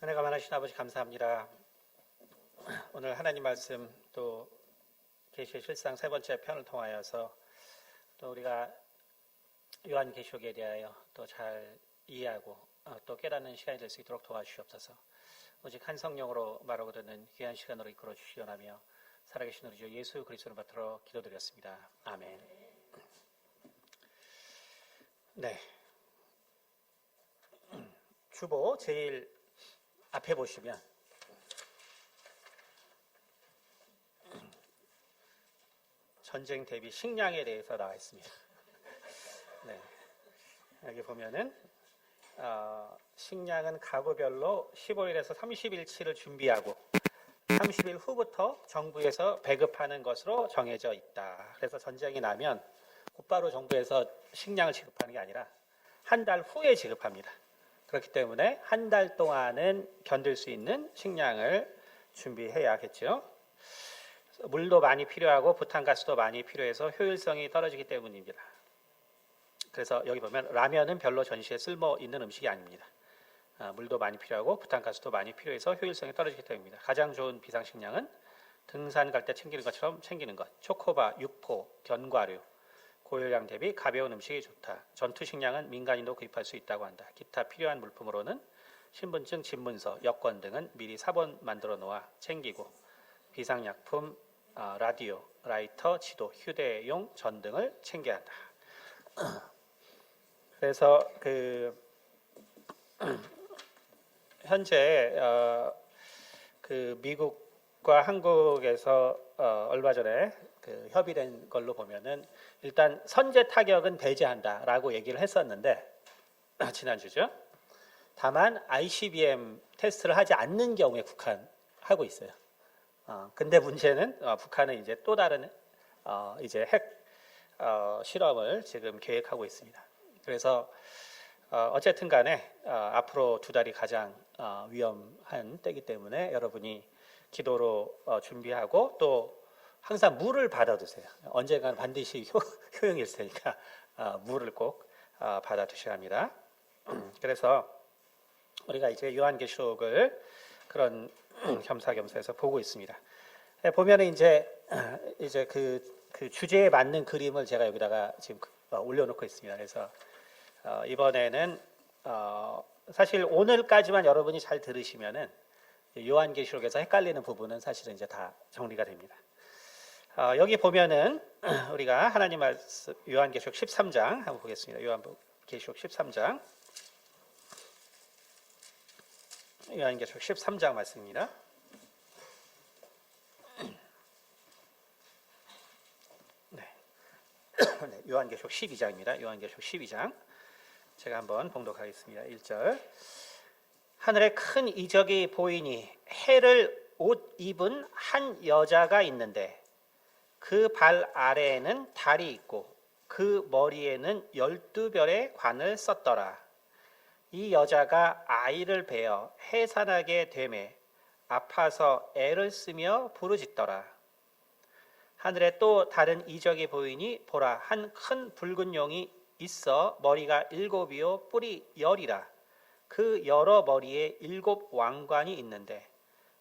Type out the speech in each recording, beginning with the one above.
은혜가 많으신 아버지 감사합니다. 오늘 하나님 말씀 또 계시의 실상 세 번째 편을 통하여서 또 우리가 요한계시록에 대하여 또 잘 이해하고 또 깨닫는 시간이 될 수 있도록 도와주시옵소서. 오직 한 성령으로 말하고 듣는 귀한 시간으로 이끌어 주시옵나며 살아계신 우리 주 예수 그리스도를 받들어 기도드렸습니다. 아멘. 네. 주보 제일 앞에 보시면 전쟁 대비 식량에 대해서 나와 있습니다. 네. 여기 보면은 식량은 가구별로 15일에서 30일치를 준비하고 30일 후부터 정부에서 배급하는 것으로 정해져 있다. 그래서 전쟁이 나면 곧바로 정부에서 식량을 지급하는 게 아니라 한 달 후에 지급합니다. 그렇기 때문에 한 달 동안은 견딜 수 있는 식량을 준비해야겠죠. 물도 많이 필요하고 부탄가스도 많이 필요해서 효율성이 떨어지기 때문입니다. 그래서 여기 보면 라면은 별로 전시에 쓸모 있는 음식이 아닙니다. 물도 많이 필요하고 부탄가스도 많이 필요해서 효율성이 떨어지기 때문입니다. 가장 좋은 비상식량은 등산 갈 때 챙기는 것처럼 챙기는 것. 초코바, 육포, 견과류, 고열량 대비 가벼운 음식이 좋다. 전투식량은 민간인도 구입할 수 있다고 한다. 기타 필요한 물품으로는 신분증, 집문서, 여권 등은 미리 사본 만들어 놓아 챙기고 비상약품, 라디오, 라이터, 지도, 휴대용 전 등을 챙겨야 한다. 그래서 현재 미국과 한국에서 얼마 전에 협의된 걸로 보면은 일단 선제 타격은 배제한다라고 얘기를 했었는데 지난주죠. 다만 ICBM 테스트를 하지 않는 경우에 북한 하고 있어요. 근데 문제는 북한은 이제 또 다른 이제 핵 실험을 지금 계획하고 있습니다. 그래서 어쨌든 간에 앞으로 두 달이 가장 위험한 때이기 때문에 여러분이 기도로 준비하고 또 항상 물을 받아 두세요. 언젠가는 반드시 효용일 테니까 물을 꼭 받아 두셔야 합니다. 그래서 우리가 이제 요한계시록을 그런 겸사겸사해서 보고 있습니다. 보면은 이제 그 주제에 맞는 그림을 제가 여기다가 지금 올려놓고 있습니다. 그래서 이번에는 사실 오늘까지만 여러분이 잘 들으시면은 요한계시록에서 헷갈리는 부분은 사실은 이제 다 정리가 됩니다. 여기 보면은 우리가 하나님 말씀 요한계시록 13장 한번 보겠습니다. 요한계시록 13장 요한계시록 13장 말씀입니다. 네. 요한계시록 12장입니다. 요한계시록 12장 제가 한번 봉독하겠습니다. 1절 하늘에 큰 이적이 보이니 해를 옷 입은 한 여자가 있는데 그 발 아래에는 달이 있고 그 머리에는 12별의 관을 썼더라. 이 여자가 아이를 베어 해산하게 되매 아파서 애를 쓰며 부르짖더라. 하늘에 또 다른 이적이 보이니 보라 한 큰 붉은 용이 있어 머리가 7이요 뿔이 10이라. 그 여러 머리에 7 왕관이 있는데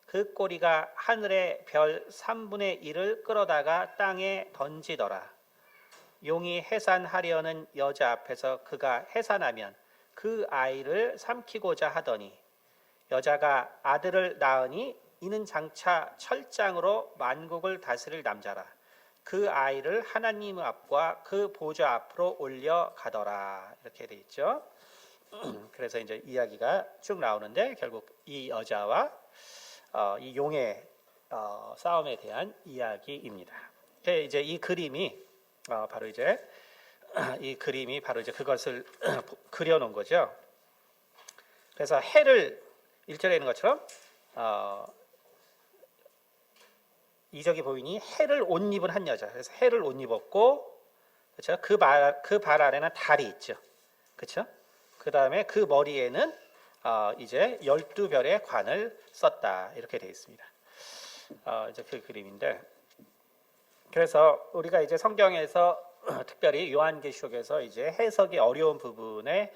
그 꼬리가 하늘의 별 3분의 1을 끌어다가 땅에 던지더라. 용이 해산하려는 여자 앞에서 그가 해산하면 그 아이를 삼키고자 하더니 여자가 아들을 낳으니 이는 장차 철장으로 만국을 다스릴 남자라. 그 아이를 하나님 앞과 그 보좌 앞으로 올려가더라. 이렇게 돼 있죠. 그래서 이제 이야기가 쭉 나오는데 결국 이 여자와 이 용의 싸움에 대한 이야기입니다. 이제 이 그림이 바로 이제 그것을 그려놓은 거죠. 그래서 해를 1절에 있는 것처럼 이적이 보이니 해를 옷 입은 한 여자. 그래서 해를 옷 입었고, 그렇죠? 그 발 아래는 달이 있죠. 그렇죠? 그 다음에 그 머리에는 이제 12별의 관을 썼다. 이렇게 되어 있습니다. 이제 그 그림인데, 그래서 우리가 이제 성경에서 특별히 요한계시록에서 이제 해석이 어려운 부분에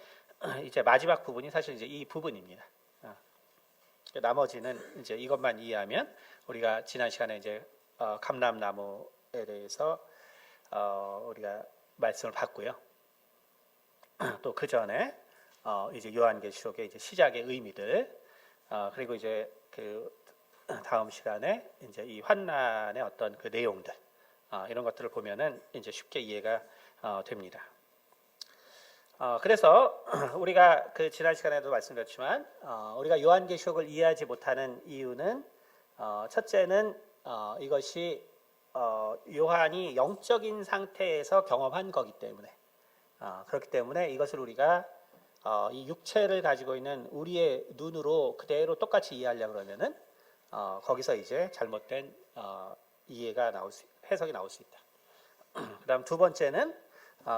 이제 마지막 부분이 사실 이제 이 부분입니다. 나머지는 이제 이것만 이해하면 우리가 지난 시간에 이제 감람나무에 대해서 우리가 말씀을 봤고요. 또 그 전에 이제 요한계시록의 이제 시작의 의미들, 그리고 이제 그 다음 시간에 이제 이 환난의 어떤 그 내용들, 이런 것들을 보면은 이제 쉽게 이해가 됩니다. 그래서 우리가 그 지난 시간에도 말씀드렸지만 우리가 요한계시록을 이해하지 못하는 이유는 첫째는 이것이 요한이 영적인 상태에서 경험한 거기 때문에 그렇기 때문에 이것을 우리가 이 육체를 가지고 있는 우리의 눈으로 그대로 똑같이 이해하려고 그러면은 거기서 이제 잘못된 이해가 해석이 나올 수 있다. 그다음 두 번째는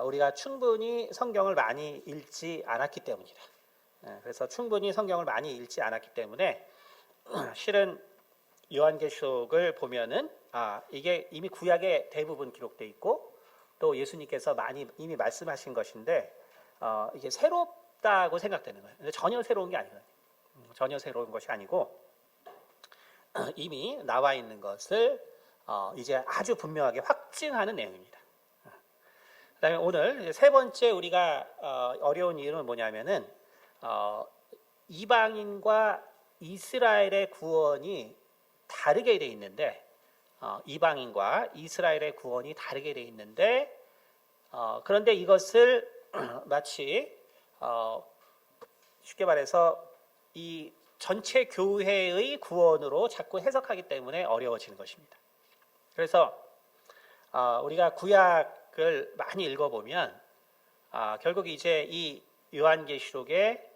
우리가 충분히 성경을 많이 읽지 않았기 때문이다. 그래서 충분히 성경을 많이 읽지 않았기 때문에 실은 요한계시록을 보면은 이게 이미 구약에 대부분 기록돼 있고 또 예수님께서 많이 이미 말씀하신 것인데 이게 새롭다고 생각되는 거예요. 근데 전혀 새로운 게 아니거든요. 전혀 새로운 것이 아니고 이미 나와 있는 것을 이제 아주 분명하게 확증하는 내용입니다. 그다음에 오늘 세 번째 우리가 어려운 이유는 뭐냐면은 이방인과 이스라엘의 구원이 다르게 돼 있는데 이방인과 이스라엘의 구원이 다르게 돼 있는데 그런데 이것을 마치 쉽게 말해서 이 전체 교회의 구원으로 자꾸 해석하기 때문에 어려워지는 것입니다. 그래서 우리가 구약을 많이 읽어보면 결국 이제 이 요한계시록의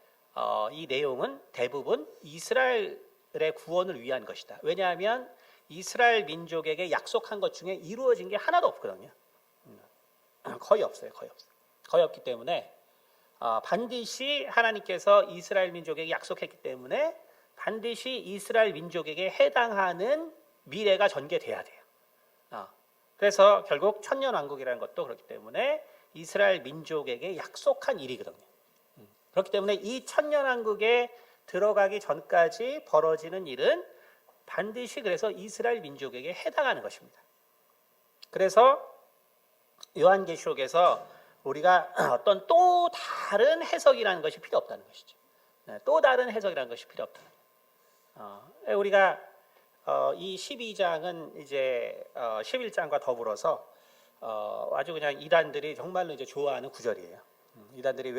이 내용은 대부분 이스라엘의 구원을 위한 것이다. 왜냐하면 이스라엘 민족에게 약속한 것 중에 이루어진 게 하나도 없거든요. 거의 없어요. 거의 없기 때문에 반드시 하나님께서 이스라엘 민족에게 약속했기 때문에 반드시 이스라엘 민족에게 해당하는 미래가 전개돼야 돼요. 그래서 결국 천년왕국이라는 것도 그렇기 때문에 이스라엘 민족에게 약속한 일이거든요. 그렇기 때문에 이 천년왕국에 들어가기 전까지 벌어지는 일은 반드시 그래서 이스라엘 민족에게 해당하는 것입니다. 그래서 요한계시록에서 우리가 어떤 또 다른 해석이라는 것이 필요 없다는 것이죠. 또 다른 해석이라는 것이 필요 없다는 거예요. 우리가 이 12장은 이제 11장과 더불어서 아주 그냥 이단들이 정말로 이제 좋아하는 구절이에요. 이단들이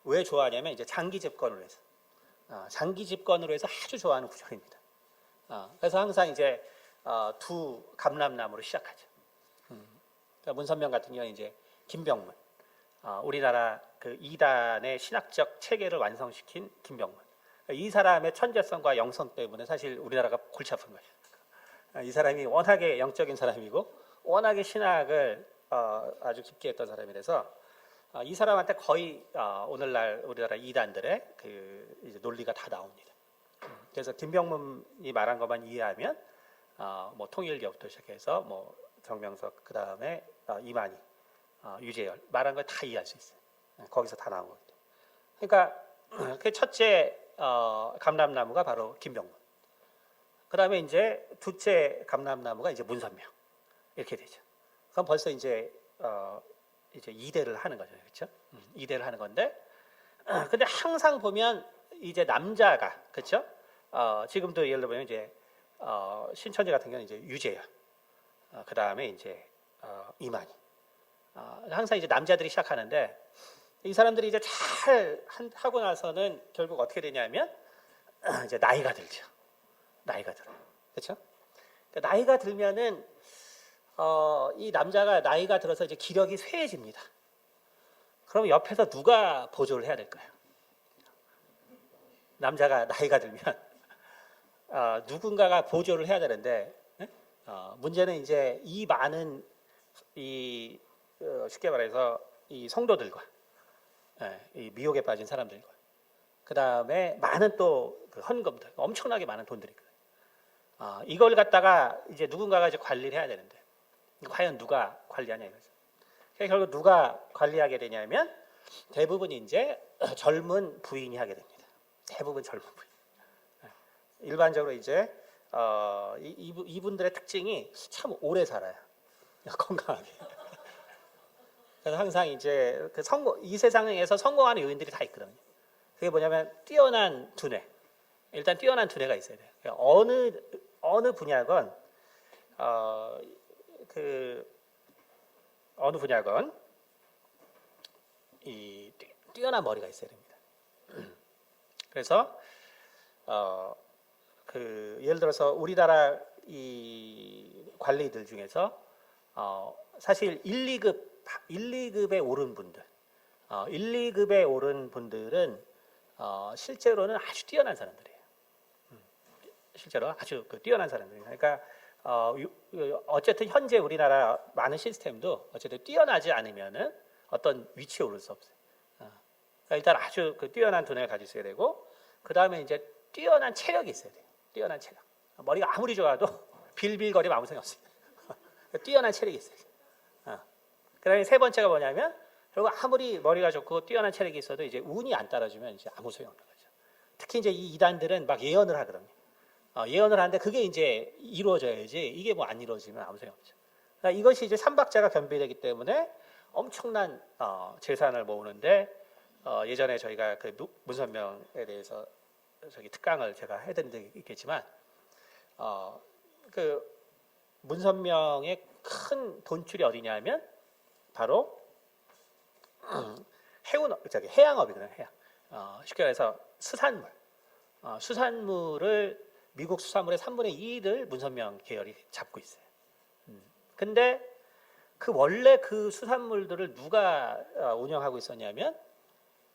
왜 좋아하냐면 이제 장기 집권으로 해서 아주 좋아하는 구절입니다. 그래서 항상 이제 두 감람나무로 시작하죠. 그러니까 문선명 같은 경우는 이제 김병문, 우리나라 그 이단의 신학적 체계를 완성시킨 김병문. 이 사람의 천재성과 영성 때문에 사실 우리나라가 골치 아픈 거예요. 이 사람이 워낙에 영적인 사람이고 워낙에 신학을 아주 깊게 했던 사람이라서 이 사람한테 거의 오늘날 우리나라 이단들의 그 이제 논리가 다 나옵니다. 그래서 김병문이 말한 것만 이해하면 뭐 통일교부터 시작해서 뭐 정명석 그 다음에 이만희, 유재열 말한 걸 다 이해할 수 있어요. 거기서 다 나온 거거든요. 그러니까 그 첫째 감람나무가 바로 김병문. 그 다음에 이제 둘째 감람나무가 이제 문선명 이렇게 되죠. 그럼 벌써 이제 2대를 하는 거죠, 그렇죠? 2대를 하는 건데, 근데 항상 보면 이제 남자가 그렇죠? 지금도 예를 들면 이제 신천지 같은 경우는 이제 유재열, 그 다음에 이제 이만희. 항상 이제 남자들이 시작하는데 이 사람들이 이제 잘 하고 나서는 결국 어떻게 되냐면 이제 나이가 들죠. 나이가 들어, 그렇죠? 그러니까 나이가 들면은 이 남자가 나이가 들어서 이제 기력이 쇠해집니다. 그럼 옆에서 누가 보조를 해야 될까요? 남자가 나이가 들면 누군가가 보조를 해야 되는데 문제는 이제 이 많은 쉽게 말해서 이 성도들과 이 미혹에 빠진 사람들과 그 다음에 많은 또 그 헌금들 엄청나게 많은 돈들이 있거든요. 이걸 갖다가 이제 누군가가 이제 관리를 해야 되는데 과연 누가 관리하냐 이거죠. 결국 누가 관리하게 되냐면 대부분 이제 젊은 부인이 하게 됩니다. 대부분 젊은 부인. 일반적으로 이제 이분들의 특징이 참 오래 살아요. 건강하게. 그래서 항상 이제 이 세상에서 성공하는 요인들이 다 있거든요. 그게 뭐냐면 뛰어난 두뇌. 일단 뛰어난 두뇌가 있어야 돼요. 그러니까 어느 분야건 어느 분야건 이 뛰어난 머리가 있어야 됩니다. 그래서 예를 들어서 우리나라 이 관리들 중에서 사실 1, 2급에 오른 분들, 1, 2급에 오른 분들은 실제로는 아주 뛰어난 사람들이에요. 실제로 아주 뛰어난 사람들이에요. 그러니까 어쨌든 현재 우리나라 많은 시스템도 어쨌든 뛰어나지 않으면은 어떤 위치에 오를 수 없어요. 그러니까 일단 아주 뛰어난 두뇌를 가지고 있어야 되고, 그 다음에 이제 뛰어난 체력이 있어야 돼요. 뛰어난 체력. 머리가 아무리 좋아도 빌빌거리면 아무 소용 없습니다. 뛰어난 체력이 있어요. 그 다음에 세 번째가 뭐냐면, 결국 아무리 머리가 좋고 뛰어난 체력이 있어도 이제 운이 안 따라주면 이제 아무 소용 없는 거죠. 특히 이제 이 이단들은 막 예언을 하거든요. 예언을 하는데 그게 이제 이루어져야지, 이게 뭐 안 이루어지면 아무 소용 없죠. 그러니까 이것이 이제 삼박자가 겸비되기 때문에 엄청난 재산을 모으는데, 예전에 저희가 그 문선명에 대해서 특강을 제가 해드린 적이 있겠지만, 그 문선명의 큰 돈줄이 어디냐면 바로 해양업이거든요. 해양. 쉽게 말해서 수산물. 수산물을 미국 수산물의 3분의 2를 문선명 계열이 잡고 있어요. 근데 원래 그 수산물들을 누가 운영하고 있었냐면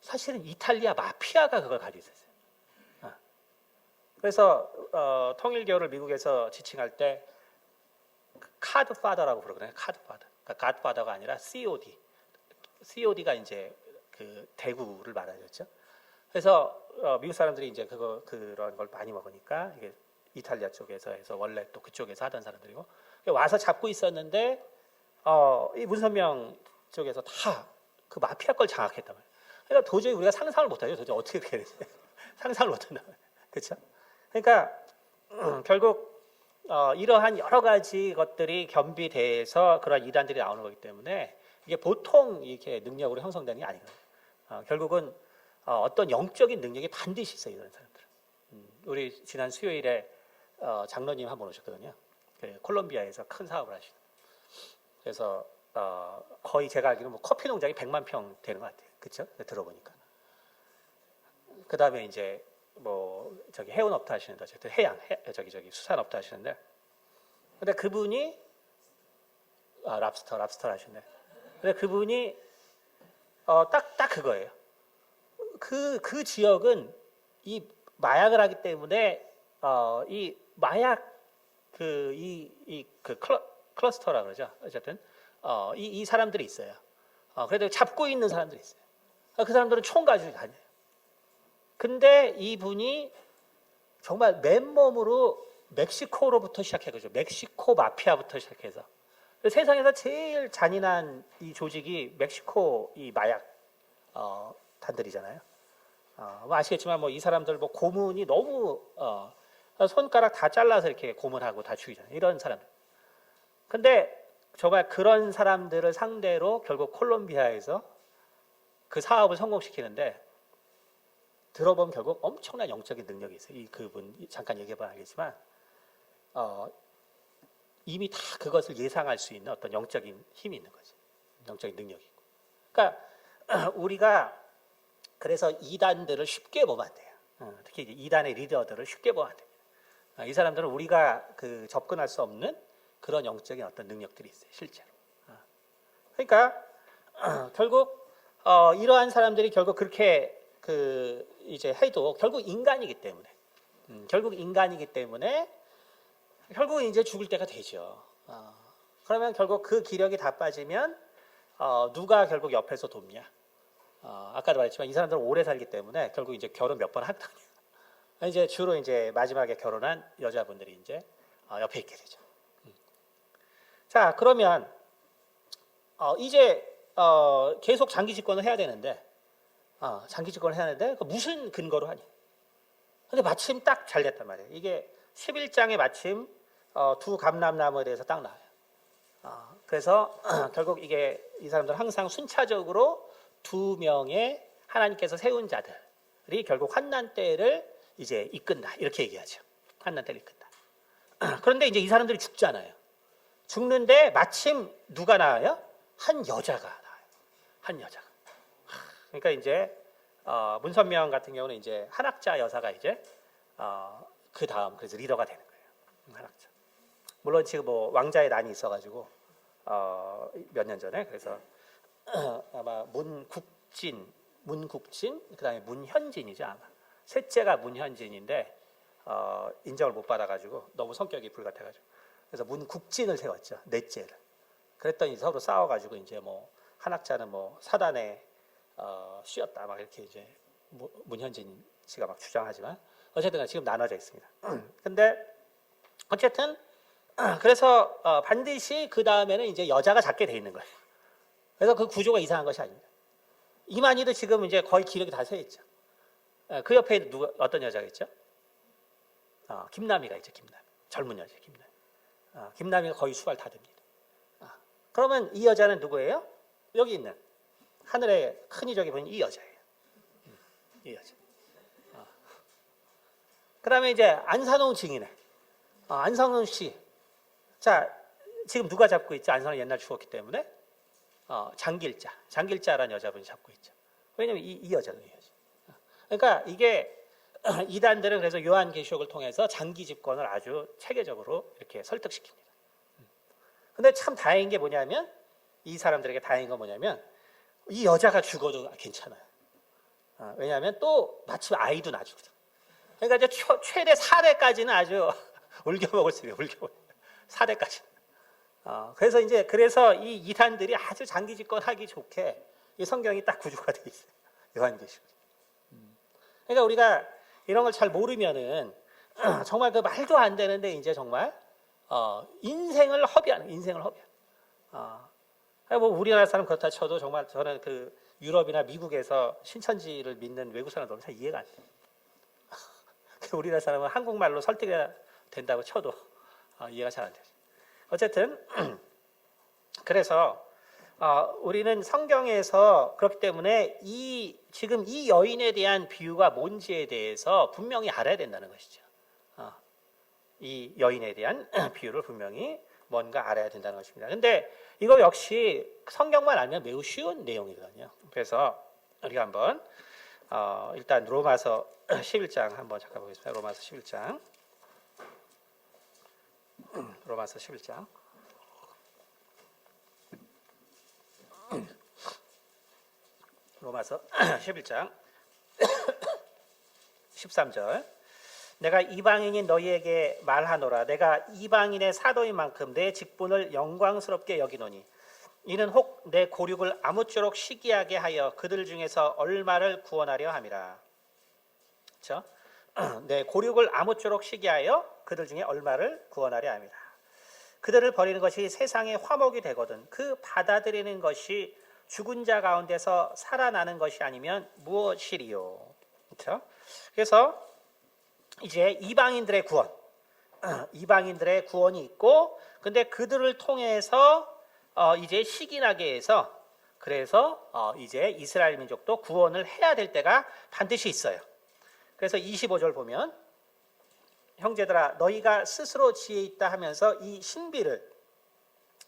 사실은 이탈리아 마피아가 그걸 가지고 있었어요. 그래서 통일교를 미국에서 지칭할 때 카드파더라고 부르거든요. 카드파더. 그러니까 갓파더가 아니라 COD. COD가 이제 그 대구를 말하였죠. 그래서 미국 사람들이 이제 그런 걸 많이 먹으니까 이게 이탈리아 쪽에서 해서 원래 또 그쪽에서 하던 사람들이고 와서 잡고 있었는데 이 문선명 쪽에서 다 그 마피아 걸 장악했단 말이에요. 그러니까 도저히 우리가 상상을 못하죠. 도저히 어떻게 그렇게 되는지 상상을 못한단 말이에요. 그렇죠? 그러니까 결국 이러한 여러 가지 것들이 겸비돼서 그런 이단들이 나오는 거기 때문에 이게 보통 이렇게 능력으로 형성되는 게 아니거든요. 결국은 어떤 영적인 능력이 반드시 있어요, 이런 사람들은. 우리 지난 수요일에 장로님 한 분 오셨거든요. 콜롬비아에서 큰 사업을 하시는. 그래서 거의 제가 알기로 뭐 커피 농장이 100만 평 되는 것 같아요. 그렇죠? 들어보니까. 그 다음에 이제 뭐 해운업도 하시는데 어쨌든 수산업도 하시는데, 근데 그분이 랍스터 하시는데, 근데 그분이 딱 그거예요. 그 지역은 이 마약을 하기 때문에 이 마약 클러스터라 그러죠. 어쨌든 이 사람들이 있어요. 그래도 잡고 있는 사람들이 있어요. 그 사람들은 총 가지고 다녀요. 근데 이분이 정말 맨몸으로 멕시코로부터 시작해가지고 멕시코 마피아부터 시작해서 세상에서 제일 잔인한 이 조직이 멕시코 이 마약 단들이잖아요. 뭐 아시겠지만 뭐 이 사람들 뭐 고문이 너무 손가락 다 잘라서 이렇게 고문하고 다 죽이잖아요. 이런 사람들. 근데 정말 그런 사람들을 상대로 결국 콜롬비아에서 그 사업을 성공시키는데, 들어보면 결국 엄청난 영적인 능력이 있어요. 그분 잠깐 얘기해봐야 알겠지만 이미 다 그것을 예상할 수 있는 어떤 영적인 힘이 있는 거지. 영적인 능력이 있고. 그러니까 우리가 그래서 이단들을 쉽게 보면 안 돼요. 특히 이단의 리더들을 쉽게 보면 안 됩니다. 이 사람들은 우리가 접근할 수 없는 그런 영적인 어떤 능력들이 있어요, 실제로. 그러니까 결국 이러한 사람들이 결국 그렇게 이제 해도 결국 인간이기 때문에, 결국 이제 죽을 때가 되죠. 그러면 결국 그 기력이 다 빠지면 누가 결국 옆에서 돕냐? 아까도 말했지만 이 사람들은 오래 살기 때문에 결국 이제 결혼 몇 번 하거든요. 이제 주로 이제 마지막에 결혼한 여자분들이 이제 옆에 있게 되죠. 자, 그러면 이제 계속 장기 집권을 해야 되는데, 무슨 근거로 하냐? 근데 마침 딱 잘 됐단 말이에요. 이게 11장에 마침 두 감람나무에 대해서 딱 나와요. 그래서 결국 이게 이 사람들은 항상 순차적으로 두 명의 하나님께서 세운 자들이 결국 환난 때를 이제 이끈다. 이렇게 얘기하죠. 환난 때를 이끈다. 그런데 이제 이 사람들이 죽잖아요. 죽는데 마침 누가 나와요? 한 여자가 나와요. 한 여자가. 그러니까 이제 문선명 같은 경우는 이제 한학자 여사가 이제 그 다음 그래서 리더가 되는 거예요. 한학자. 물론 지금 뭐 왕자의 난이 있어가지고 몇 년 전에 그래서 아마 문국진 그다음에 문현진이죠 아마 셋째가 문현진인데 인정을 못 받아가지고 너무 성격이 불같아가지고 그래서 문국진을 세웠죠 넷째를. 그랬더니 서로 싸워가지고 이제 뭐 한학자는 뭐 사단에 씌었다 막 이렇게 이제 문현진 씨가 막 주장하지만 어쨌든 지금 나눠져 있습니다. 근데 어쨌든 그래서 반드시 그 다음에는 이제 여자가 잡게 돼 있는 거예요. 그래서 그 구조가 이상한 것이 아닙니다. 이만희도 지금 이제 거의 기력이 다 서 있죠. 그 옆에 어떤 여자가 있죠? 김남희가 있죠. 김남희. 젊은 여자 김남희. 김남희가 거의 수발 다 됩니다. 그러면 이 여자는 누구예요? 여기 있는 하늘의 큰 이적이 보이는 이 여자예요. 이 여자. 그다음에 이제 안산홍 증인에 안산홍 씨. 자 지금 누가 잡고 있죠? 안산홍 옛날 죽었기 때문에 장길자라는 여자분이 잡고 있죠. 왜냐하면 이 여자는 이 여자. 그러니까 이게 이단들은 그래서 요한계시록을 통해서 장기 집권을 아주 체계적으로 이렇게 설득시킵니다. 근데 참 다행인 게 뭐냐면 이 사람들에게 다행인 건 뭐냐면 이 여자가 죽어도 괜찮아요. 왜냐하면 또 마침 아이도 낳아주거든. 그러니까 이제 최대 4대까지는 아주 울겨먹을 수 있어요. 울겨먹을 4대까지. 그래서 이 이단들이 아주 장기 집권하기 좋게 이 성경이 딱 구조가 돼 있어요. 요한계시록. 그러니까 우리가 이런 걸 잘 모르면은 정말 그 말도 안 되는데 이제 정말 인생을 허비하는. 뭐 우리나라 사람 그렇다 쳐도 정말 저는 그 유럽이나 미국에서 신천지를 믿는 외국 사람들은 잘 이해가 안 돼요. 우리나라 사람은 한국말로 설득해야 된다고 쳐도 이해가 잘 안 돼요. 어쨌든 그래서 우리는 성경에서 그렇기 때문에 지금 이 여인에 대한 비유가 뭔지에 대해서 분명히 알아야 된다는 것이죠. 이 여인에 대한 비유를 분명히 뭔가 알아야 된다는 것입니다. 근데 이거 역시 성경만 알면 매우 쉬운 내용이거든요. 그래서 우리가 한번 일단 로마서 11장 한번 잠깐 보겠습니다. 로마서 11장. 로마서 11장. 로마서 11장 13절. 내가 이방인인 너희에게 말하노라. 내가 이방인의 사도인 만큼 내 직분을 영광스럽게 여기노니 이는 혹 내 고륙을 아무쪼록 시기하게 하여 그들 중에서 얼마를 구원하려 함이라. 그렇죠? 내 고륙을 아무쪼록 시기하여 그들 중에 얼마를 구원하려 함이라. 그들을 버리는 것이 세상의 화목이 되거든 그 받아들이는 것이 죽은 자 가운데서 살아나는 것이 아니면 무엇이리요. 그렇죠? 그래서 이제 이방인들의 구원이 있고, 근데 그들을 통해서 이제 시기나게 해서 그래서 이제 이스라엘 민족도 구원을 해야 될 때가 반드시 있어요. 그래서 25절 보면 형제들아 너희가 스스로 지혜 있다 하면서 이 신비를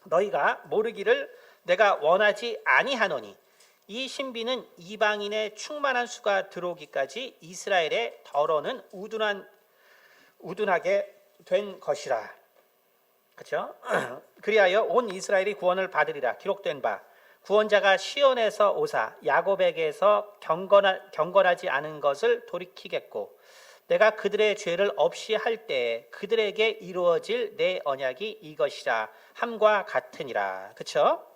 너희가 모르기를 내가 원하지 아니하노니 이 신비는 이방인의 충만한 수가 들어오기까지 이스라엘의 덜어는 우둔하게 된 것이라. 그렇죠? 그리하여 온 이스라엘이 구원을 받으리라. 기록된 바 구원자가 시온에서 오사 야곱에게서 경건하지 않은 것을 돌이키겠고 내가 그들의 죄를 없이 할 때에 그들에게 이루어질 내 언약이 이것이라 함과 같으니라. 그렇죠?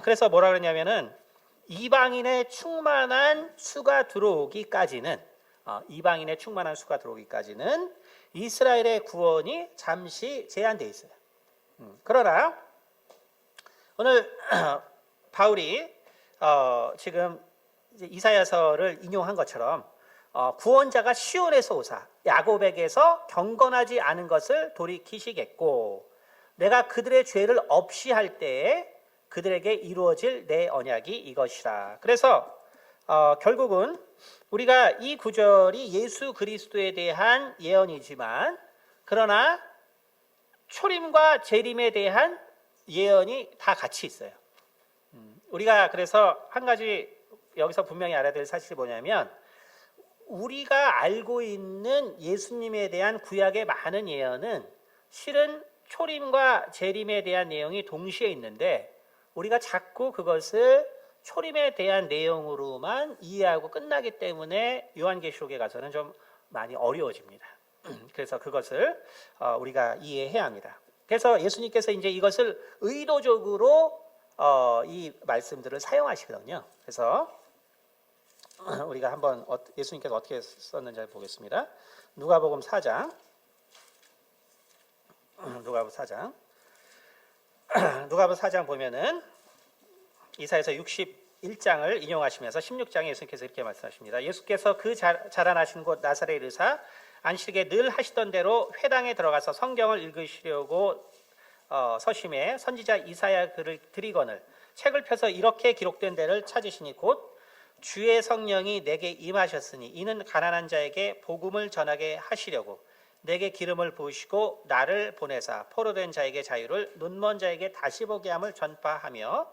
그래서 뭐라 그러냐면은 이방인의 충만한 수가 들어오기까지는 이스라엘의 구원이 잠시 제한되어 있어요. 그러나 오늘 바울이 지금 이제 이사야서를 인용한 것처럼 구원자가 시온에서 오사 야곱에게서 경건하지 않은 것을 돌이키시겠고 내가 그들의 죄를 없이 할 때에 그들에게 이루어질 내 언약이 이것이라. 그래서 결국은 우리가 이 구절이 예수 그리스도에 대한 예언이지만 그러나 초림과 재림에 대한 예언이 다 같이 있어요. 우리가 그래서 한 가지 여기서 분명히 알아야 될 사실이 뭐냐면 우리가 알고 있는 예수님에 대한 구약의 많은 예언은 실은 초림과 재림에 대한 내용이 동시에 있는데 우리가 자꾸 그것을 초림에 대한 내용으로만 이해하고 끝나기 때문에 요한계시록에 가서는 좀 많이 어려워집니다. 그래서 그것을 우리가 이해해야 합니다. 그래서 예수님께서 이제 이것을 의도적으로 이 말씀들을 사용하시거든요. 그래서 우리가 한번 예수님께서 어떻게 썼는지 보겠습니다. 누가복음 4장. 누가복음 4장 보면은 이사야서 61장을 인용하시면서 16장에 예수님께서 이렇게 말씀하십니다. 예수께서 그 자라나신 곳 나사렛에 이르사 안식에 늘 하시던 대로 회당에 들어가서 성경을 읽으시려고 서심해 선지자 이사야 글을 드리거늘 책을 펴서 이렇게 기록된 데를 찾으시니 곧 주의 성령이 내게 임하셨으니 이는 가난한 자에게 복음을 전하게 하시려고 내게 기름을 부으시고 나를 보내사 포로된 자에게 자유를 눈먼 자에게 다시 보게 함을 전파하며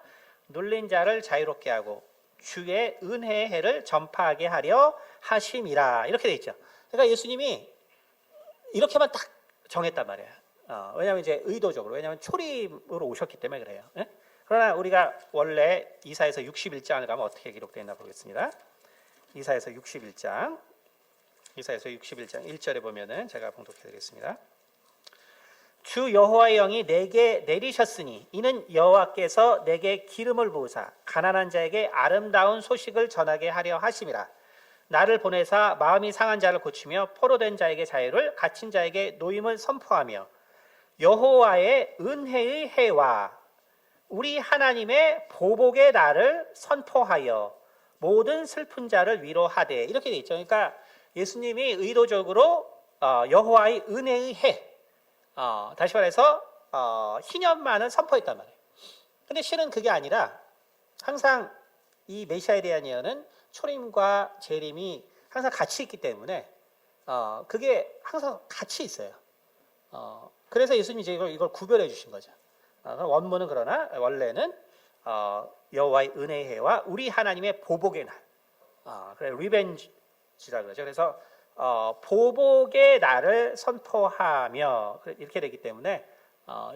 눌린 자를 자유롭게 하고 주의 은혜의 해를 전파하게 하려 하심이라. 이렇게 돼 있죠. 그러니까 예수님이 이렇게만 딱 정했단 말이에요. 왜냐하면 이제 의도적으로, 왜냐하면 초림으로 오셨기 때문에 그래요. 예? 그러나 우리가 원래 이사야서 61장을 가면 어떻게 기록되어 있나 보겠습니다. 이사야서 61장 1절에 보면은 제가 봉독해 드리겠습니다. 주 여호와의 영이 내게 내리셨으니 이는 여호와께서 내게 기름을 부으사 가난한 자에게 아름다운 소식을 전하게 하려 하심이라. 나를 보내사 마음이 상한 자를 고치며 포로된 자에게 자유를 갇힌 자에게 노임을 선포하며 여호와의 은혜의 해와 우리 하나님의 보복의 날을 선포하여 모든 슬픈 자를 위로하되. 이렇게 돼 있죠. 그러니까 예수님이 의도적으로 여호와의 은혜의 해, 다시 말해서 희년만을 선포했단 말이에요. 근데 실은 그게 아니라 항상 이 메시아에 대한 예언은 초림과 재림이 항상 같이 있기 때문에 그게 항상 같이 있어요. 그래서 예수님이 이제 이걸 구별해 주신 거죠. 원문은 그러나 원래는 여호와의 은혜의 해와 우리 하나님의 보복의 날, 그래 리벤지라 그러죠. 그래서 보복의 날을 선포하며 이렇게 되기 때문에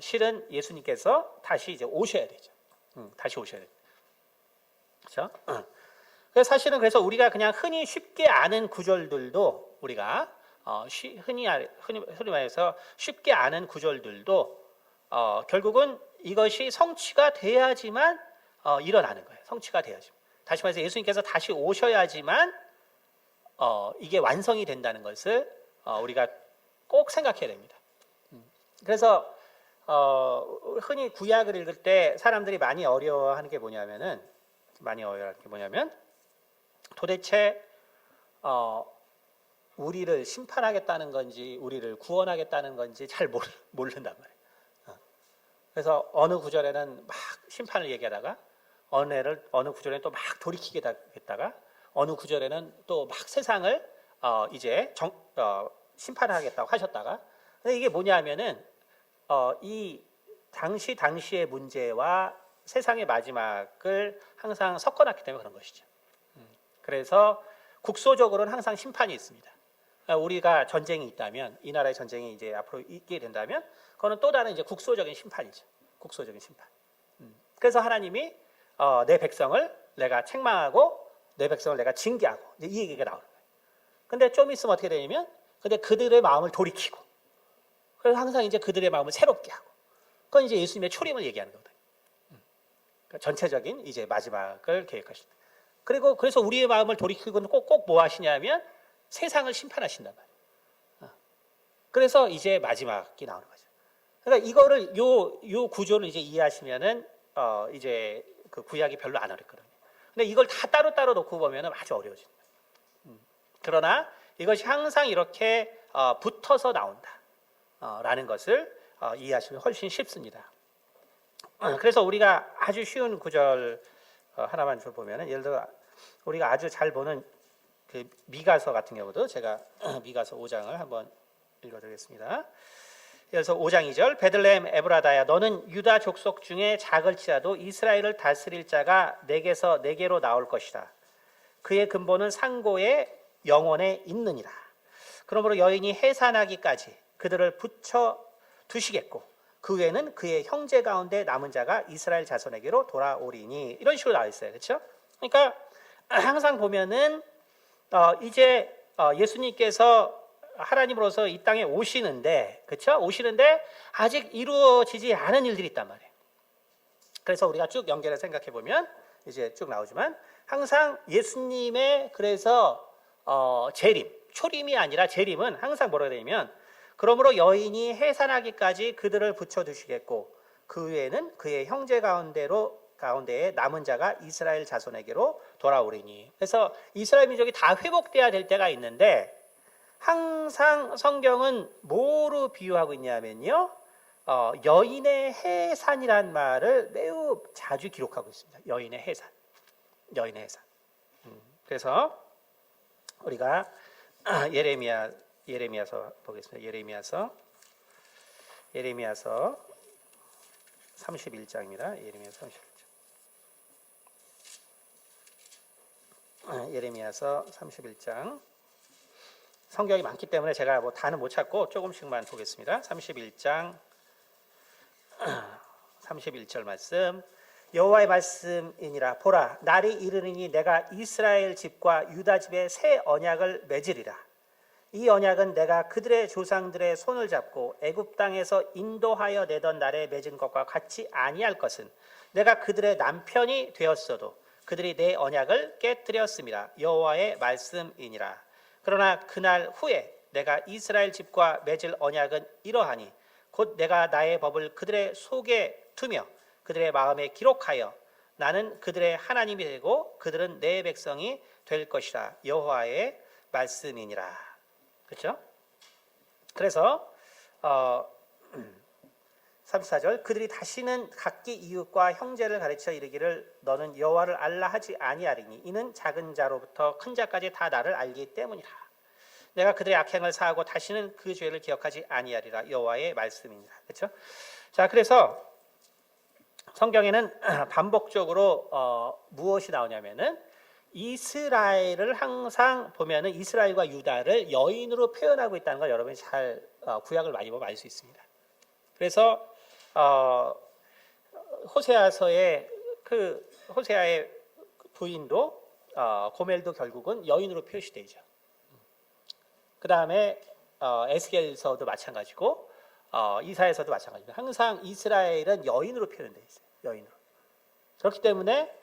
실은 예수님께서 다시 이제 오셔야 되죠. 다시 오셔야 되죠. 그렇죠? 사실은 그래서 우리가 그냥 흔히 쉽게 아는 구절들도 우리가 흔히 말해서 쉽게 아는 구절들도 결국은 이것이 성취가 돼야지만 일어나는 거예요. 성취가 돼야지. 다시 말해서 예수님께서 다시 오셔야지만 이게 완성이 된다는 것을 우리가 꼭 생각해야 됩니다. 그래서 흔히 구약을 읽을 때 사람들이 많이 어려워하는 게 뭐냐면 도대체 우리를 심판하겠다는 건지 우리를 구원하겠다는 건지 잘 모른단 말이에요. 그래서 어느 구절에는 막 심판을 얘기하다가 어느 구절에는 또 막 돌이키겠다가 어느 구절에는 또 막 세상을 이제 심판하겠다고 하셨다가. 근데 이게 뭐냐면은 이 당시의 문제와 세상의 마지막을 항상 섞어놨기 때문에 그런 것이죠. 그래서 국소적으로는 항상 심판이 있습니다. 우리가 전쟁이 있다면 이 나라의 전쟁이 이제 앞으로 있게 된다면 그거는 또 다른 이제 국소적인 심판이죠. 국소적인 심판. 그래서 하나님이 내 백성을 내가 책망하고 내 백성을 내가 징계하고 이제 이 얘기가 나오는 거예요. 근데 좀 있으면 어떻게 되냐면 근데 그들의 마음을 돌이키고 그래서 항상 이제 그들의 마음을 새롭게 하고 그건 이제 예수님의 초림을 얘기하는 거거든요. 그러니까 전체적인 이제 마지막을 계획하신다. 그리고 그래서 우리의 마음을 돌이키고는 꼭 뭐 하시냐면 세상을 심판하신단 말이에요. 그래서 이제 마지막이 나오는 거죠. 그러니까 이거를 요 구조를 이제 이해하시면은 이제 그 구약이 별로 안 어렵거든요. 근데 이걸 다 따로 놓고 보면은 아주 어려워집니다. 그러나 이것이 항상 이렇게 붙어서 나온다 라는 것을 이해하시면 훨씬 쉽습니다. 그래서 우리가 아주 쉬운 구절 하나만 좀 보면은, 예를 들어 우리가 아주 잘 보는 그 미가서 같은 경우도 제가 미가서 5장을 한번 읽어드리겠습니다. 그래서 5장 2절, 베들레헴 에브라다야 너는 유다 족속 중에 작을지라도 이스라엘을 다스릴 자가 내게서 내게로 나올 것이다. 그의 근본은 상고의 영원에 있느니라. 그러므로 여인이 해산하기까지 그들을 붙여 두시겠고 그 후에는 그의 형제 가운데 남은 자가 이스라엘 자손에게로 돌아오리니. 이런 식으로 나와 있어요. 그렇죠? 그러니까 항상 보면은 이제 예수님께서 하나님으로서 이 땅에 오시는데, 그렇죠? 오시는데 아직 이루어지지 않은 일들이 있단 말이에요. 그래서 우리가 쭉 연결해서 생각해 보면 이제 쭉 나오지만, 항상 예수님의 그래서 재림, 초림이 아니라 재림은 항상 뭐라고 되냐면, 그러므로 여인이 해산하기까지 그들을 붙여두시겠고 그 후에는 그의 형제 가운데에 남은 자가 이스라엘 자손에게로 돌아오리니. 그래서 이스라엘 민족이 다 회복돼야 될 때가 있는데, 항상 성경은 뭐로 비유하고 있냐면요, 여인의 해산이란 말을 매우 자주 기록하고 있습니다. 여인의 해산, 여인의 해산. 그래서 우리가 예레미야서 보겠습니다. 예레미야서 31장입니다. 예레미야서 31장. 예레미야서 31장. 성경이 많기 때문에 제가 뭐 다는 못 찾고 조금씩만 보겠습니다. 31장 31절 말씀. 여호와의 말씀이니라. 보라, 날이 이르리니 내가 이스라엘 집과 유다 집에 새 언약을 맺으리라. 이 언약은 내가 그들의 조상들의 손을 잡고 애굽 땅에서 인도하여 내던 날에 맺은 것과 같이 아니할 것은, 내가 그들의 남편이 되었어도 그들이 내 언약을 깨뜨렸음이라. 여호와의 말씀이니라. 그러나 그날 후에 내가 이스라엘 집과 맺을 언약은 이러하니, 곧 내가 나의 법을 그들의 속에 두며 그들의 마음에 기록하여 나는 그들의 하나님이 되고 그들은 내 백성이 될 것이라. 여호와의 말씀이니라. 그렇죠? 그래서 34절, 그들이 다시는 각기 이웃과 형제를 가르쳐 이르기를 너는 여호와를 알라 하지 아니하리니 이는 작은 자로부터 큰 자까지 다 나를 알기 때문이라. 내가 그들의 악행을 사하고 다시는 그 죄를 기억하지 아니하리라. 여호와의 말씀이니라. 그렇죠? 자, 그래서 성경에는 반복적으로 무엇이 나오냐면은, 이스라엘을 항상 보면은 이스라엘과 유다를 여인으로 표현하고 있다는 걸 여러분이 잘 구약을 많이 보면 알 수 있습니다. 그래서 호세아서의 호세아의 부인도 고멜도 결국은 여인으로 표시되죠. 그 다음에 에스겔서도 마찬가지고 이사야서도 마찬가지고, 항상 이스라엘은 여인으로 표현되어 있어요. 여인으로. 그렇기 때문에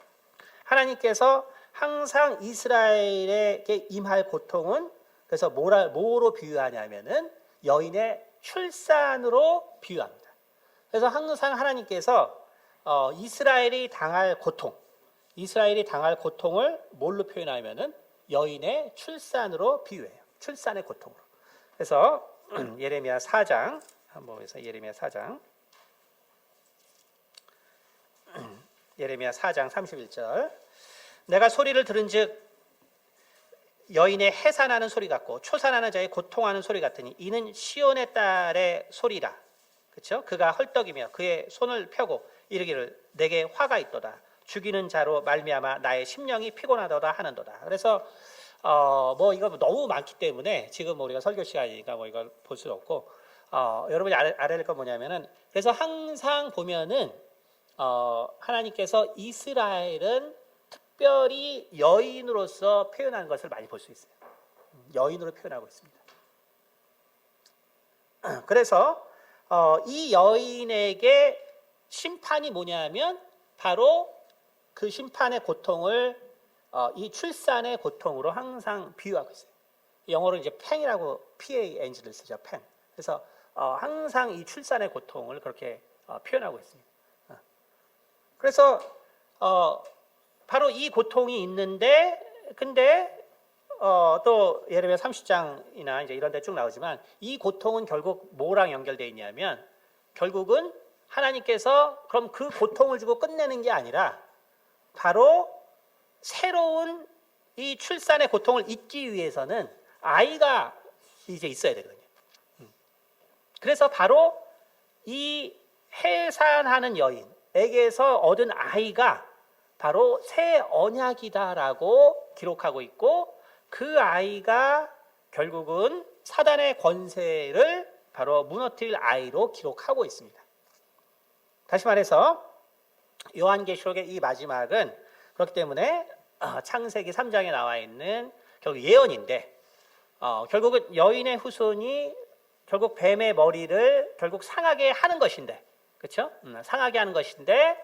하나님께서 항상 이스라엘에게 임할 고통은, 그래서 뭐로 비유하냐면은 여인의 출산으로 비유합니다. 그래서 항상 하나님께서 이스라엘이 당할 고통을 뭘로 표현하면은 여인의 출산으로 비유해요. 출산의 고통으로. 그래서 예레미야 4장 한번 보면서, 예레미야 4장 31절. 내가 소리를 들은즉 여인의 해산하는 소리 같고 초산하는 자의 고통하는 소리 같으니 이는 시온의 딸의 소리라. 그렇죠? 그가 헐떡이며 그의 손을 펴고 이르기를 내게 화가 있도다. 죽이는 자로 말미암아 나의 심령이 피곤하도다 하는도다. 그래서 뭐 이거 너무 많기 때문에 지금 우리가 설교 시간이니까 뭐 이걸 볼 수 없고, 여러분이 알아야 될 건 뭐냐면은, 그래서 항상 보면은 하나님께서 이스라엘은 특별히 여인으로서 표현하는 것을 많이 볼 수 있어요. 여인으로 표현하고 있습니다. 그래서 이 여인에게 심판이 뭐냐면 바로 그 심판의 고통을 이 출산의 고통으로 항상 비유하고 있어요. 영어로 이제 팽이라고 PANG를 쓰죠. 팽. 그래서 항상 이 출산의 고통을 그렇게 표현하고 있습니다. 그래서 바로 이 고통이 있는데, 근데 또 예레미야 30장이나 이제 이런 데 쭉 나오지만 이 고통은 결국 뭐랑 연결되어 있냐면 결국은 하나님께서 그럼 그 고통을 주고 끝내는 게 아니라 바로 새로운 이 출산의 고통을 잊기 위해서는 아이가 이제 있어야 되거든요. 그래서 바로 이 해산하는 여인에게서 얻은 아이가 바로 새 언약이다라고 기록하고 있고 그 아이가 결국은 사단의 권세를 바로 무너뜨릴 아이로 기록하고 있습니다. 다시 말해서 요한계시록의 이 마지막은 그렇기 때문에 창세기 3장에 나와 있는 결국 예언인데 결국은 여인의 후손이 결국 뱀의 머리를 결국 상하게 하는 것인데, 그렇죠? 상하게 하는 것인데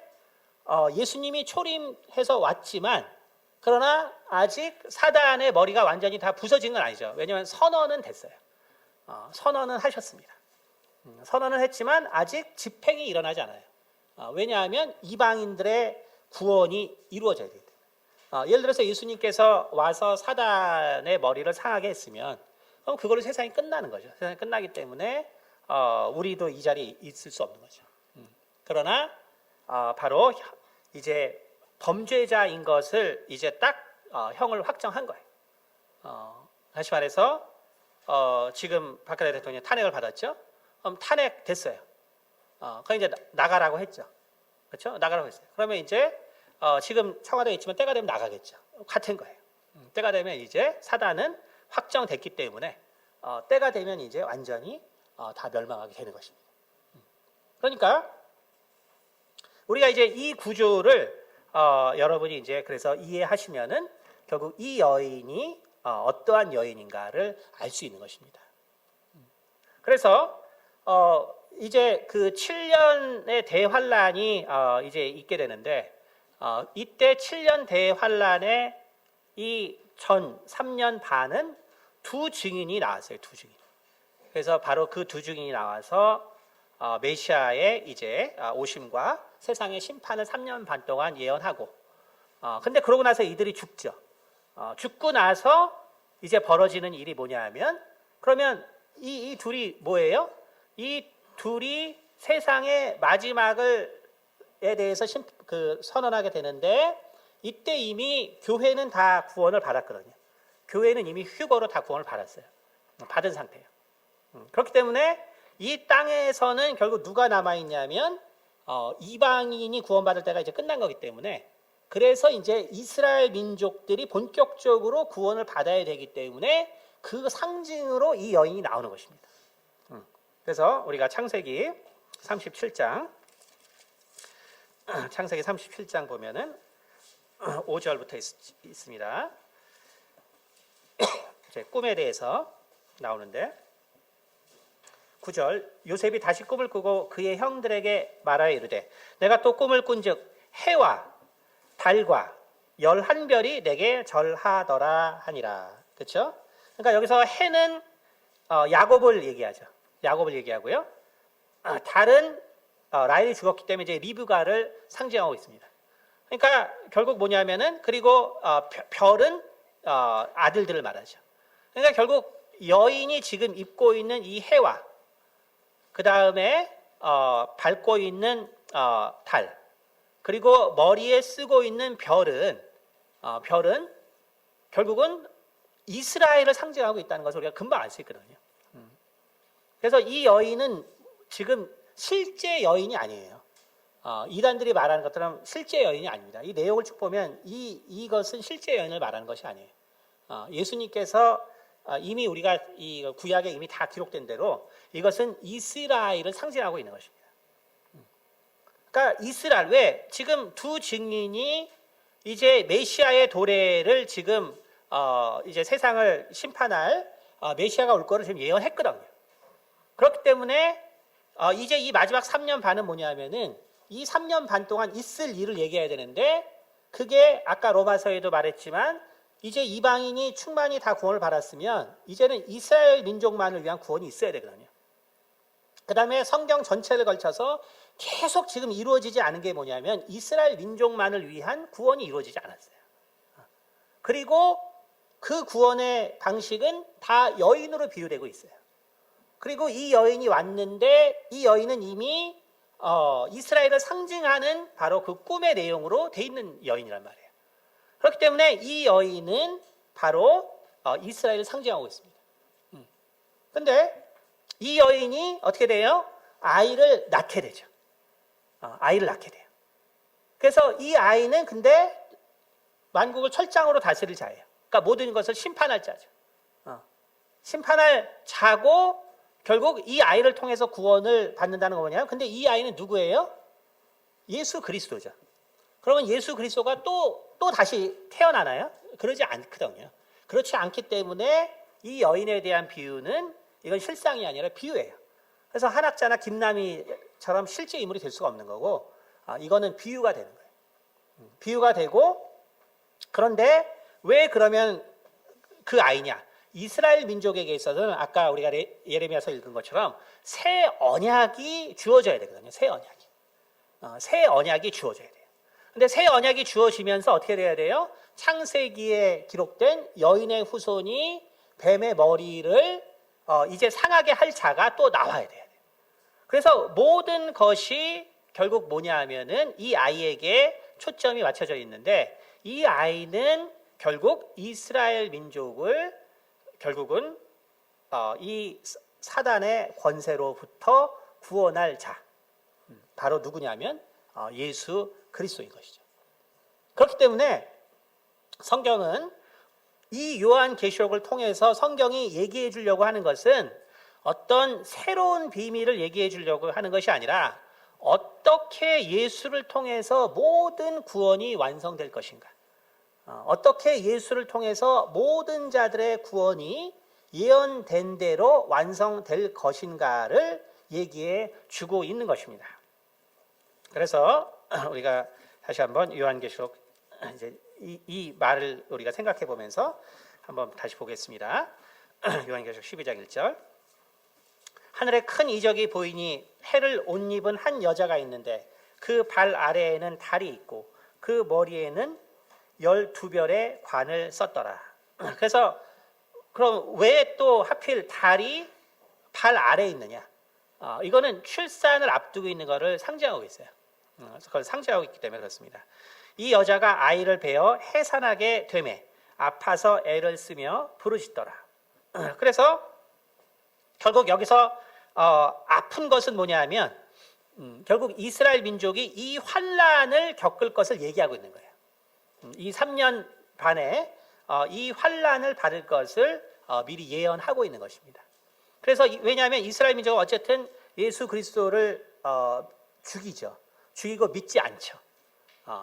예수님이 초림해서 왔지만 그러나 아직 사단의 머리가 완전히 다 부서진 건 아니죠. 왜냐하면 선언은 됐어요. 선언은 하셨습니다. 선언은 했지만 아직 집행이 일어나지 않아요. 왜냐하면 이방인들의 구원이 이루어져야 되기 때문에. 예를 들어서 예수님께서 와서 사단의 머리를 상하게 했으면 그럼 그걸로 세상이 끝나는 거죠. 세상이 끝나기 때문에 우리도 이 자리에 있을 수 없는 거죠. 그러나 바로 이제 범죄자인 것을 이제 딱 형을 확정한 거예요. 다시 말해서 지금 박근혜 대통령이 탄핵을 받았죠. 그럼 탄핵 됐어요. 그럼 이제 나가라고 했죠. 그렇죠? 나가라고 했어요. 그러면 이제 지금 청와대에 있지만 때가 되면 나가겠죠. 같은 거예요. 때가 되면 이제 사단은 확정됐기 때문에 때가 되면 이제 완전히 다 멸망하게 되는 것입니다. 그러니까 우리가 이제 이 구조를 여러분이 이제 그래서 이해하시면은 결국 이 여인이 어떠한 여인인가를 알 수 있는 것입니다. 그래서 이제 그 7년의 대환란이 이제 있게 되는데 이때 7년 대환란에 이 전 3년 반은 두 증인이 나왔어요. 두 증인. 그래서 바로 그 두 증인이 나와서 메시아의 이제 오심과 세상의 심판을 3년 반 동안 예언하고 근데 그러고 나서 이들이 죽죠. 죽고 나서 이제 벌어지는 일이 뭐냐 하면 그러면 이 둘이 뭐예요? 이 둘이 세상의 마지막에 대해서 선언하게 되는데 이때 이미 교회는 다 구원을 받았거든요. 교회는 이미 휴거로 다 구원을 받았어요. 받은 상태예요. 그렇기 때문에 이 땅에서는 결국 누가 남아있냐면 이방인이 구원받을 때가 이제 끝난 거기 때문에 그래서 이제 이스라엘 민족들이 본격적으로 구원을 받아야 되기 때문에 그 상징으로 이 여인이 나오는 것입니다. 그래서 우리가 창세기 37장 보면은 5절부터 있습니다. 이제 꿈에 대해서 나오는데 9절 요셉이 다시 꿈을 꾸고 그의 형들에게 말하여 이르되 내가 또 꿈을 꾼즉 해와 달과 11별이 내게 절하더라 하니라. 그렇죠? 그러니까 여기서 해는 야곱을 얘기하죠. 야곱을 얘기하고요. 달은 라헬이 죽었기 때문에 이제 리브가를 상징하고 있습니다. 그러니까 결국 뭐냐면은 그리고 별은 아들들을 말하죠. 그러니까 결국 여인이 지금 입고 있는 이 해와 그 다음에 밟고 있는 달 그리고 머리에 쓰고 있는 별은 결국은 이스라엘을 상징하고 있다는 것을 우리가 금방 알 수 있거든요. 그래서 이 여인은 지금 실제 여인이 아니에요. 이단들이 말하는 것처럼 실제 여인이 아닙니다. 이 내용을 쭉 보면 이것은 실제 여인을 말하는 것이 아니에요. 예수님께서 이미 우리가 이 구약에 이미 다 기록된 대로 이것은 이스라엘을 상징하고 있는 것입니다. 그러니까 이스라엘 왜 지금 두 증인이 이제 메시아의 도래를 지금 이제 세상을 심판할 메시아가 올 거를 지금 예언했거든요. 그렇기 때문에 이제 이 마지막 3년 반은 뭐냐면은 이 3년 반 동안 있을 일을 얘기해야 되는데 그게 아까 로마서에도 말했지만 이제 이방인이 충만히 다 구원을 받았으면 이제는 이스라엘 민족만을 위한 구원이 있어야 되거든요. 그 다음에 성경 전체를 걸쳐서 계속 지금 이루어지지 않은 게 뭐냐면 이스라엘 민족만을 위한 구원이 이루어지지 않았어요. 그리고 그 구원의 방식은 다 여인으로 비유되고 있어요. 그리고 이 여인이 왔는데 이 여인은 이미 이스라엘을 상징하는 바로 그 꿈의 내용으로 돼 있는 여인이란 말이에요. 그렇기 때문에 이 여인은 바로 이스라엘을 상징하고 있습니다. 그런데 이 여인이 어떻게 돼요? 아이를 낳게 되죠. 아이를 낳게 돼요. 그래서 이 아이는 근데 만국을 철장으로 다스릴 자예요. 그러니까 모든 것을 심판할 자죠. 심판할 자고 결국 이 아이를 통해서 구원을 받는다는 거 뭐냐면, 근데 이 아이는 누구예요? 예수 그리스도죠. 그러면 예수 그리스도가 또 다시 태어나나요? 그러지 않거든요. 그렇지 않기 때문에 이 여인에 대한 비유는 이건 실상이 아니라 비유예요. 그래서 한학자나 김남희처럼 실제 인물이 될 수가 없는 거고, 이거는 비유가 되는 거예요. 비유가 되고, 그런데 왜 그러면 그 아이냐? 이스라엘 민족에게 있어서는 아까 우리가 예레미야서 읽은 것처럼 새 언약이 주어져야 되거든요. 새 언약이. 새 언약이 주어져야 돼요. 근데 새 언약이 주어지면서 어떻게 돼야 돼요? 창세기에 기록된 여인의 후손이 뱀의 머리를 이제 상하게 할 자가 또 나와야 돼요. 그래서 모든 것이 결국 뭐냐 하면은 이 아이에게 초점이 맞춰져 있는데, 이 아이는 결국 이스라엘 민족을 결국은 이 사단의 권세로부터 구원할 자, 바로 누구냐면 예수 그리스도인 것이죠. 그렇기 때문에 성경은 이 요한계시록을 통해서 성경이 얘기해 주려고 하는 것은 어떤 새로운 비밀을 얘기해 주려고 하는 것이 아니라 어떻게 예수를 통해서 모든 구원이 완성될 것인가, 어떻게 예수를 통해서 모든 자들의 구원이 예언된 대로 완성될 것인가를 얘기해 주고 있는 것입니다. 그래서 우리가 다시 한번 요한계시록 이제 이 말을 우리가 생각해 보면서 한번 다시 보겠습니다. 요한계시록 12장 1절. 하늘에 큰 이적이 보이니 해를 옷 입은 한 여자가 있는데 그 발 아래에는 달이 있고 그 머리에는 12별의 관을 썼더라. 그래서 그럼 왜 또 하필 달이 발 아래에 있느냐? 이거는 출산을 앞두고 있는 것을 상징하고 있어요. 그걸 상징하고 있기 때문에 그렇습니다. 이 여자가 아이를 베어 해산하게 되매 아파서 애를 쓰며 부르짖더라. 그래서 결국 여기서 아픈 것은 뭐냐 하면 결국 이스라엘 민족이 이 환난을 겪을 것을 얘기하고 있는 거예요. 이 3년 반에 이 환난을 받을 것을 미리 예언하고 있는 것입니다. 그래서 왜냐하면 이스라엘 민족은 어쨌든 예수 그리스도를 죽이고 믿지 않죠.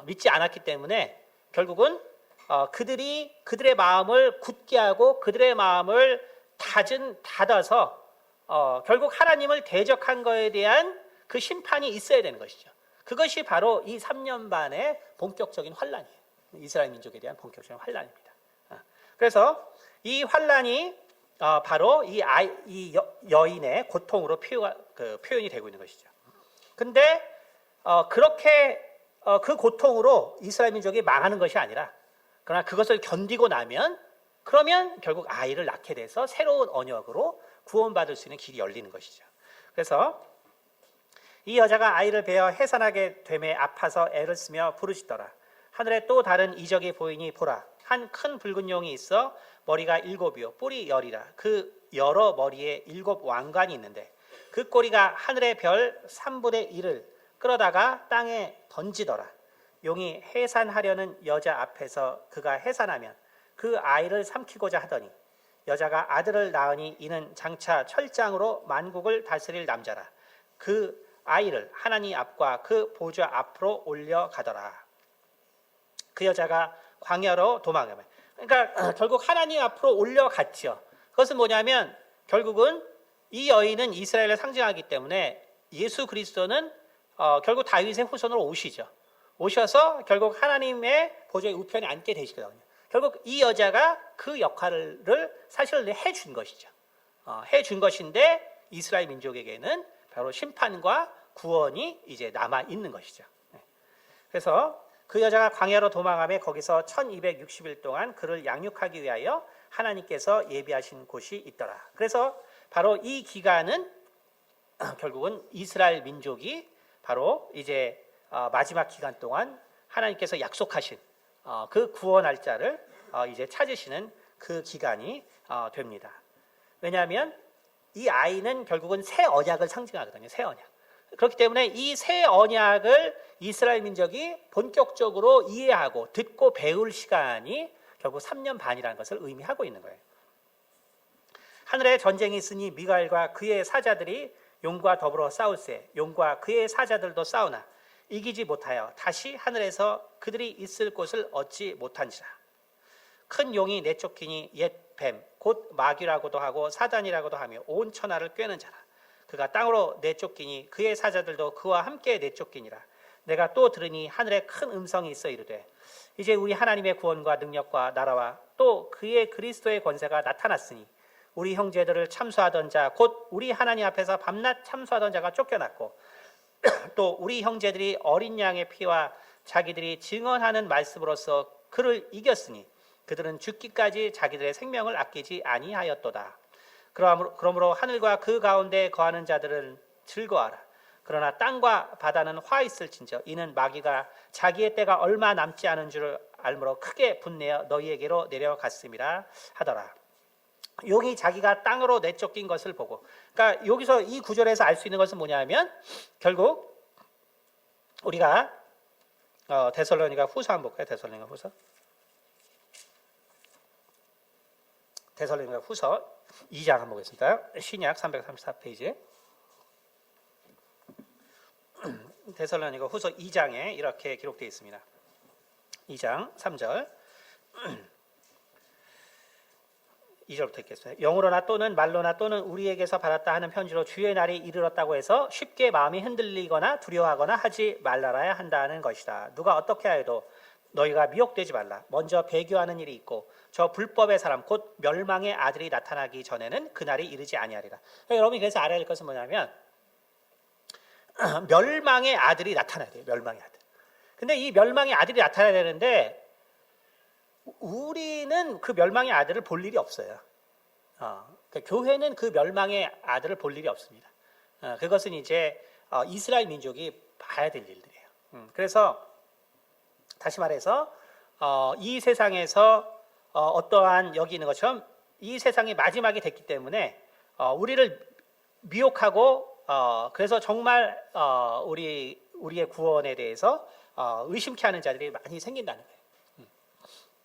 믿지 않았기 때문에 결국은 그들의 마음을 굳게 하고 그들의 마음을 닫아서 결국 하나님을 대적한 것에 대한 그 심판이 있어야 되는 것이죠. 그것이 바로 이 3년 반의 본격적인 환난이에요. 이스라엘 민족에 대한 본격적인 환난입니다. 그래서 이 환난이 바로 이 여인의 고통으로 표현이 되고 있는 것이죠. 근데 그렇게 그 고통으로 이스라엘 민족이 망하는 것이 아니라, 그러나 그것을 견디고 나면 그러면 결국 아이를 낳게 돼서 새로운 언약으로 구원받을 수 있는 길이 열리는 것이죠. 그래서 이 여자가 아이를 베어 해산하게 되매 아파서 애를 쓰며 부르짖더라. 하늘에 또 다른 이적이 보이니 보라, 한 큰 붉은 용이 있어 머리가 7이요 뿔이 10이라. 그 여러 머리에 7 왕관이 있는데 그 꼬리가 하늘의 별 3분의 1을 끌어다가 땅에 던지더라. 용이 해산하려는 여자 앞에서 그가 해산하면 그 아이를 삼키고자 하더니 여자가 아들을 낳으니 이는 장차 철장으로 만국을 다스릴 남자라. 그 아이를 하나님 앞과 그 보좌 앞으로 올려가더라. 그 여자가 광야로 도망가면, 그러니까 결국 하나님 앞으로 올려갔죠. 그것은 뭐냐면 결국은 이 여인은 이스라엘을 상징하기 때문에 예수 그리스도는 결국 다윗의 후손으로 오셔서 결국 하나님의 보좌의 우편에 앉게 되시거든요. 결국 이 여자가 그 역할을 사실 해준 것이죠. 해준 것인데 이스라엘 민족에게는 바로 심판과 구원이 이제 남아 있는 것이죠. 그래서 그 여자가 광야로 도망하며 거기서 1260일 동안 그를 양육하기 위하여 하나님께서 예비하신 곳이 있더라. 그래서 바로 이 기간은 결국은 이스라엘 민족이 바로 이제 마지막 기간 동안 하나님께서 약속하신 그 구원 날짜를 이제 찾으시는 그 기간이 됩니다. 왜냐하면 이 아이는 결국은 새 언약을 상징하거든요. 새 언약. 그렇기 때문에 이 새 언약을 이스라엘 민족이 본격적으로 이해하고 듣고 배울 시간이 결국 3년 반이라는 것을 의미하고 있는 거예요. 하늘에 전쟁이 있으니 미가엘과 그의 사자들이 용과 더불어 싸울세. 용과 그의 사자들도 싸우나 이기지 못하여 다시 하늘에서 그들이 있을 곳을 얻지 못한지라. 큰 용이 내쫓기니 옛 뱀, 곧 마귀라고도 하고 사단이라고도 하며 온 천하를 꿰는 자라. 그가 땅으로 내쫓기니 그의 사자들도 그와 함께 내쫓기니라. 내가 또 들으니 하늘에 큰 음성이 있어 이르되 이제 우리 하나님의 구원과 능력과 나라와 또 그의 그리스도의 권세가 나타났으니 우리 형제들을 참수하던 자 곧 우리 하나님 앞에서 밤낮 참수하던 자가 쫓겨났고 또 우리 형제들이 어린 양의 피와 자기들이 증언하는 말씀으로써 그를 이겼으니 그들은 죽기까지 자기들의 생명을 아끼지 아니하였도다. 그러므로 하늘과 그 가운데 거하는 자들은 즐거워하라. 그러나 땅과 바다는 화 있을진저 이는 마귀가 자기의 때가 얼마 남지 않은 줄을 알므로 크게 분내어 너희에게로 내려갔음이라 하더라. 용이 자기가 땅으로 내쫓긴 것을 보고, 그러니까 여기서 이 구절에서 알 수 있는 것은 뭐냐면 결국 우리가 데살로니가 후서 한번 볼까요? 데살로니가 후서 2장 한번 보겠습니다. 신약 334페이지. 데살로니가 후서 2장에 이렇게 기록되어 있습니다. 2장 3절 2절부터 읽겠습니다. 영으로나 또는 말로나 또는 우리에게서 받았다 하는 편지로 주의 날이 이르렀다고 해서 쉽게 마음이 흔들리거나 두려워하거나 하지 말라야 한다는 것이다. 누가 어떻게 하여도 너희가 미혹되지 말라. 먼저 배교하는 일이 있고 저 불법의 사람 곧 멸망의 아들이 나타나기 전에는 그날이 이르지 아니하리라. 그러니까 여러분이 그래서 알아야 할 것은 뭐냐면 멸망의 아들이 나타나야 돼요. 멸망의 아들. 근데 이 멸망의 아들이 나타나야 되는데 우리는 그 멸망의 아들을 볼 일이 없어요. 그러니까 교회는 그 멸망의 아들을 볼 일이 없습니다. 그것은 이제 이스라엘 민족이 봐야 될 일들이에요. 그래서 다시 말해서 이 세상에서 어떠한 여기 있는 것처럼 이 세상이 마지막이 됐기 때문에 우리를 미혹하고 그래서 정말 우리의 구원에 대해서 의심케 하는 자들이 많이 생긴다는 거예요.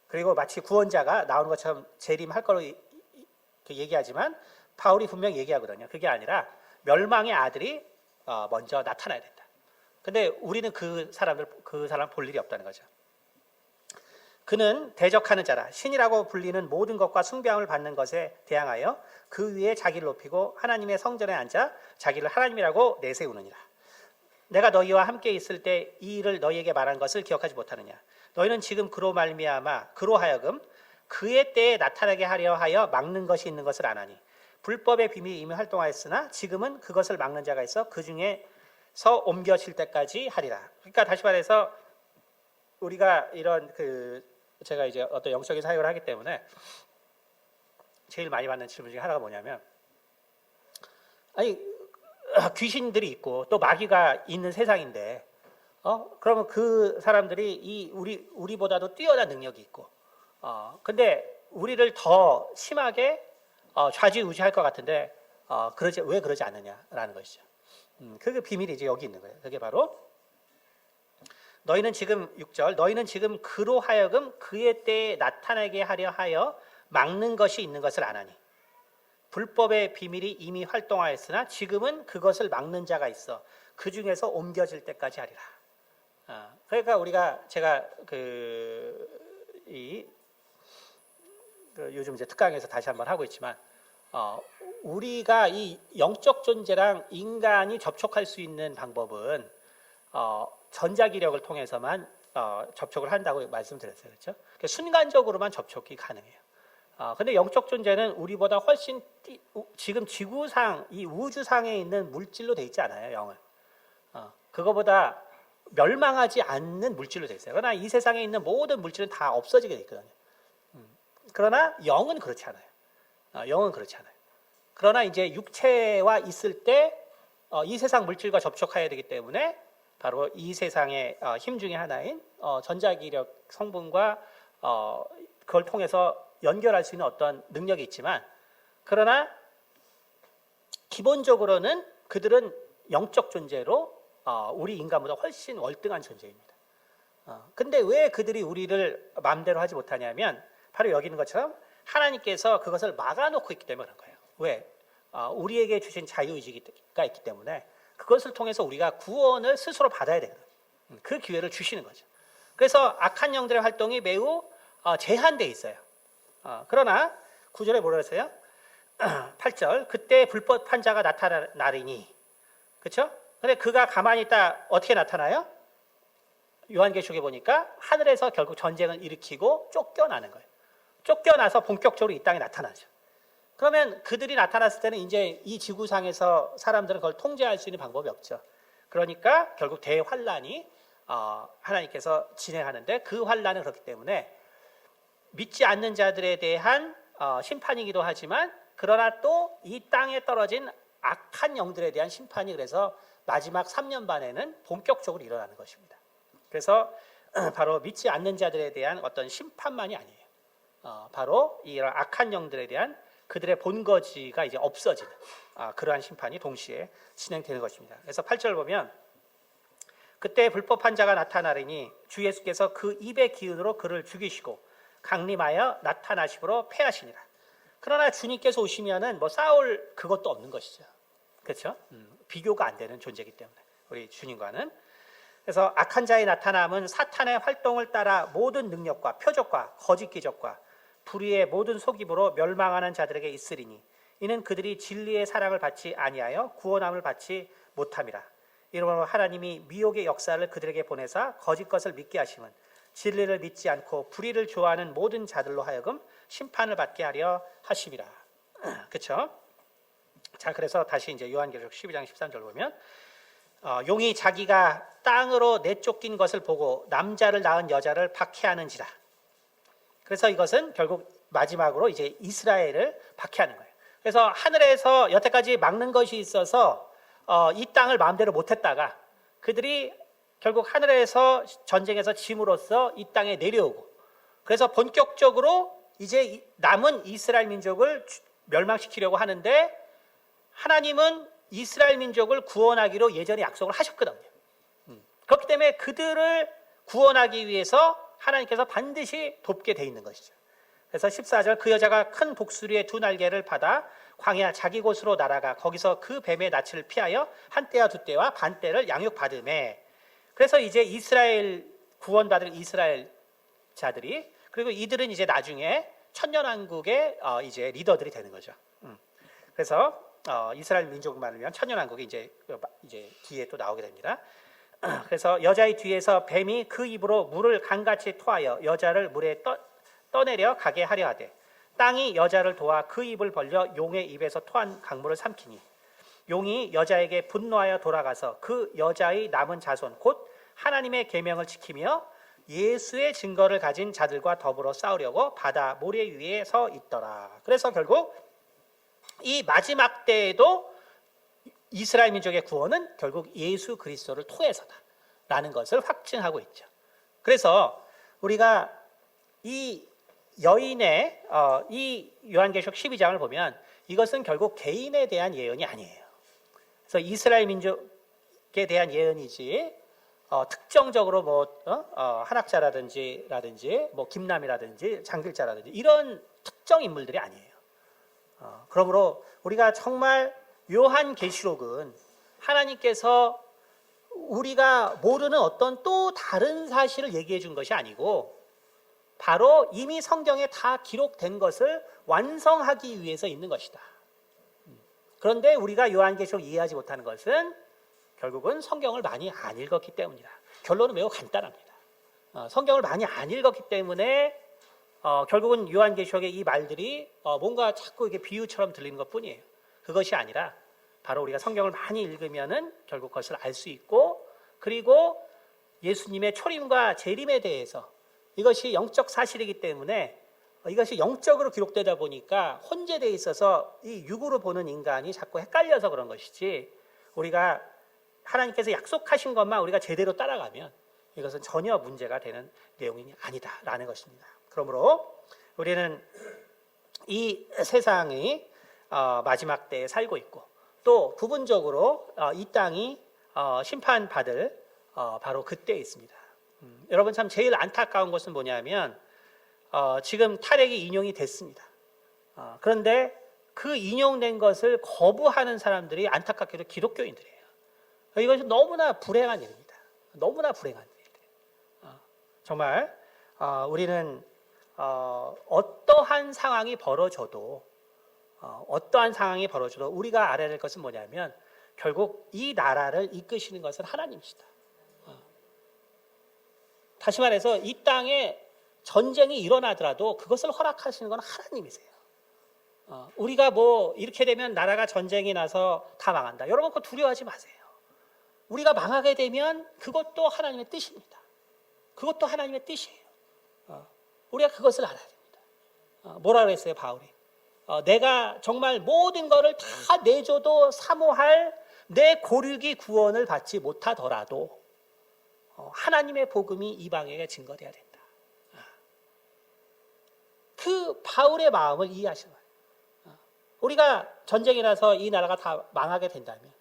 그리고 마치 구원자가 나오는 것처럼 재림할 거로 얘기하지만 바울이 분명히 얘기하거든요. 그게 아니라 멸망의 아들이 먼저 나타나야 된다. 근데 우리는 그 사람 볼 일이 없다는 거죠. 그는 대적하는 자라 신이라고 불리는 모든 것과 숭배함을 받는 것에 대항하여 그 위에 자기를 높이고 하나님의 성전에 앉아 자기를 하나님이라고 내세우느니라. 내가 너희와 함께 있을 때 이 일을 너희에게 말한 것을 기억하지 못하느냐. 너희는 지금 그로 말미암아 그로 하여금 그의 때에 나타나게 하려 하여 막는 것이 있는 것을 아나니 불법의 비밀이 이미 활동하였으나 지금은 그것을 막는 자가 있어 그 중에서 옮겨질 때까지 하리라. 그러니까 다시 말해서 우리가 이런 제가 이제 어떤 영적인 사역을 하기 때문에 제일 많이 받는 질문 중에 하나가 뭐냐면 아니 귀신들이 있고 또 마귀가 있는 세상인데 그러면 그 사람들이 우리보다도 뛰어난 능력이 있고 근데 우리를 더 심하게 좌지우지할 것 같은데 왜 그러지 않느냐라는 것이죠. 그 비밀이 이제 여기 있는 거예요. 그게 바로 너희는 지금 6절 너희는 지금 그로 하여금 그의 때에 나타나게 하려 하여 막는 것이 있는 것을 아나니 불법의 비밀이 이미 활동하였으나 지금은 그것을 막는 자가 있어 그 중에서 옮겨질 때까지 하리라. 그러니까 제가 요즘 이제 특강에서 다시 한번 하고 있지만 우리가 이 영적 존재랑 인간이 접촉할 수 있는 방법은 전자기력을 통해서만 접촉을 한다고 말씀드렸어요. 그렇죠? 그러니까 순간적으로만 접촉이 가능해요. 근데 영적 존재는 우리보다 훨씬 지금 지구상 이 우주상에 있는 물질로 돼 있지 않아요. 영은 그거보다 멸망하지 않는 물질로 되어 있어요. 그러나 이 세상에 있는 모든 물질은 다 없어지게 되어 있거든요. 그러나 영은 그렇지 않아요. 영은 그렇지 않아요. 그러나 이제 육체와 있을 때 이 세상 물질과 접촉해야 되기 때문에 바로 이 세상의 힘 중에 하나인 전자기력 성분과 그걸 통해서 연결할 수 있는 어떤 능력이 있지만, 그러나 기본적으로는 그들은 영적 존재로 우리 인간보다 훨씬 월등한 존재입니다. 근데 왜 그들이 우리를 마음대로 하지 못하냐면 바로 여기 있는 것처럼 하나님께서 그것을 막아놓고 있기 때문에 그런 거예요. 왜? 우리에게 주신 자유의지가 있기 때문에 그것을 통해서 우리가 구원을 스스로 받아야 되거든요. 그 기회를 주시는 거죠. 그래서 악한 영들의 활동이 매우 제한되어 있어요. 그러나 9절에 뭐라 했어요? 8절, 그때 불법한 자가 나타나리니, 그렇죠? 근데 그가 가만히 있다 어떻게 나타나요? 요한계시록에 보니까 하늘에서 결국 전쟁을 일으키고 쫓겨나는 거예요. 쫓겨나서 본격적으로 이 땅에 나타나죠. 그러면 그들이 나타났을 때는 이제 이 지구상에서 사람들은 그걸 통제할 수 있는 방법이 없죠. 그러니까 결국 대환란이 하나님께서 진행하는데, 그 환란은 그렇기 때문에 믿지 않는 자들에 대한 심판이기도 하지만, 그러나 또 이 땅에 떨어진 악한 영들에 대한 심판이 그래서 마지막 3년 반에는 본격적으로 일어나는 것입니다. 그래서 바로 믿지 않는 자들에 대한 어떤 심판만이 아니에요. 바로 이런 악한 영들에 대한 그들의 본거지가 이제 없어지는 그러한 심판이 동시에 진행되는 것입니다. 그래서 8절 보면 그때 불법한 자가 나타나리니 주 예수께서 그 입의 기운으로 그를 죽이시고 강림하여 나타나심으로 패하시니라. 그러나 주님께서 오시면은 뭐 싸울 그것도 없는 것이죠. 그렇죠? 비교가 안 되는 존재이기 때문에 우리 주님과는. 그래서 악한 자의 나타남은 사탄의 활동을 따라 모든 능력과 표적과 거짓 기적과 불의의 모든 속임으로 멸망하는 자들에게 있으리니 이는 그들이 진리의 사랑을 받지 아니하여 구원함을 받지 못함이라. 이러므로 하나님이 미혹의 역사를 그들에게 보내사 거짓 것을 믿게 하심은 진리를 믿지 않고 불의를 좋아하는 모든 자들로 하여금 심판을 받게 하려 하심이라. 그렇죠? 자, 그래서 다시 이제 요한계시록 12장 13절 보면 용이 자기가 땅으로 내쫓긴 것을 보고 남자를 낳은 여자를 박해하는지라. 그래서 이것은 결국 마지막으로 이제 이스라엘을 박해하는 거예요. 그래서 하늘에서 여태까지 막는 것이 있어서 이 땅을 마음대로 못했다가 그들이 결국 하늘에서 전쟁에서 짐으로써 이 땅에 내려오고, 그래서 본격적으로 이제 남은 이스라엘 민족을 멸망시키려고 하는데 하나님은 이스라엘 민족을 구원하기로 예전에 약속을 하셨거든요. 그렇기 때문에 그들을 구원하기 위해서 하나님께서 반드시 돕게 돼 있는 것이죠. 그래서 14절, 그 여자가 큰 독수리의 두 날개를 받아 광야 자기 곳으로 날아가 거기서 그 뱀의 낯을 피하여 한 때와 두 때와 반 때를 양육받음에. 그래서 이제 이스라엘 구원받을 이스라엘 자들이, 그리고 이들은 이제 나중에 천년왕국의 이제 리더들이 되는 거죠. 그래서 이스라엘 민족만을 위한 천년왕국이 이제 뒤에 또 나오게 됩니다. 그래서 여자의 뒤에서 뱀이 그 입으로 물을 강같이 토하여 여자를 물에 떠내려 가게 하려 하되 땅이 여자를 도와 그 입을 벌려 용의 입에서 토한 강물을 삼키니 용이 여자에게 분노하여 돌아가서 그 여자의 남은 자손 곧 하나님의 계명을 지키며 예수의 증거를 가진 자들과 더불어 싸우려고 바다 모래 위에 서 있더라. 그래서 결국 이 마지막 때에도 이스라엘 민족의 구원은 결국 예수 그리스도를 통해서다라는 것을 확증하고 있죠. 그래서 우리가 이 여인의 이 요한계시록 12장을 보면 이것은 결국 개인에 대한 예언이 아니에요. 그래서 이스라엘 민족에 대한 예언이지 특정적으로 뭐 한학자라든지 뭐 김남이라든지 장길자라든지 이런 특정 인물들이 아니에요. 그러므로 우리가 정말 요한계시록은 하나님께서 우리가 모르는 어떤 또 다른 사실을 얘기해 준 것이 아니고 바로 이미 성경에 다 기록된 것을 완성하기 위해서 있는 것이다. 그런데 우리가 요한계시록 이해하지 못하는 것은 결국은 성경을 많이 안 읽었기 때문이다. 결론은 매우 간단합니다. 성경을 많이 안 읽었기 때문에 결국은 요한계시록의 이 말들이 뭔가 자꾸 이게 비유처럼 들리는 것뿐이에요. 그것이 아니라 바로 우리가 성경을 많이 읽으면은 결국 그것을 알 수 있고, 그리고 예수님의 초림과 재림에 대해서 이것이 영적 사실이기 때문에 이것이 영적으로 기록되다 보니까 혼재되어 있어서 이 육으로 보는 인간이 자꾸 헷갈려서 그런 것이지, 우리가 하나님께서 약속하신 것만 우리가 제대로 따라가면 이것은 전혀 문제가 되는 내용이 아니다라는 것입니다. 그러므로 우리는 이 세상이 마지막 때에 살고 있고, 또 부분적으로 이 땅이 심판받을 바로 그때에 있습니다. 여러분, 참 제일 안타까운 것은 뭐냐면 지금 탈핵이 인용이 됐습니다. 그런데 그 인용된 것을 거부하는 사람들이 안타깝게도 기독교인들이에요. 이것은 너무나 불행한 일입니다. 너무나 불행한 일이에요. 정말 우리는 어떠한 상황이 벌어져도 우리가 알아야 될 것은 뭐냐면 결국 이 나라를 이끄시는 것은 하나님이시다. 다시 말해서 이 땅에 전쟁이 일어나더라도 그것을 허락하시는 건 하나님이세요. 우리가 뭐 이렇게 되면 나라가 전쟁이 나서 다 망한다, 여러분 그거 두려워하지 마세요. 우리가 망하게 되면 그것도 하나님의 뜻입니다. 그것도 하나님의 뜻이에요. 우리가 그것을 알아야 됩니다. 뭐라 그랬어요 바울이? 내가 정말 모든 것을 다 내줘도 사모할 내 고르기 구원을 받지 못하더라도 하나님의 복음이 이방에게 증거돼야 된다. 그 바울의 마음을 이해하시는 거예요. 우리가 전쟁이 나서 이 나라가 다 망하게 된다면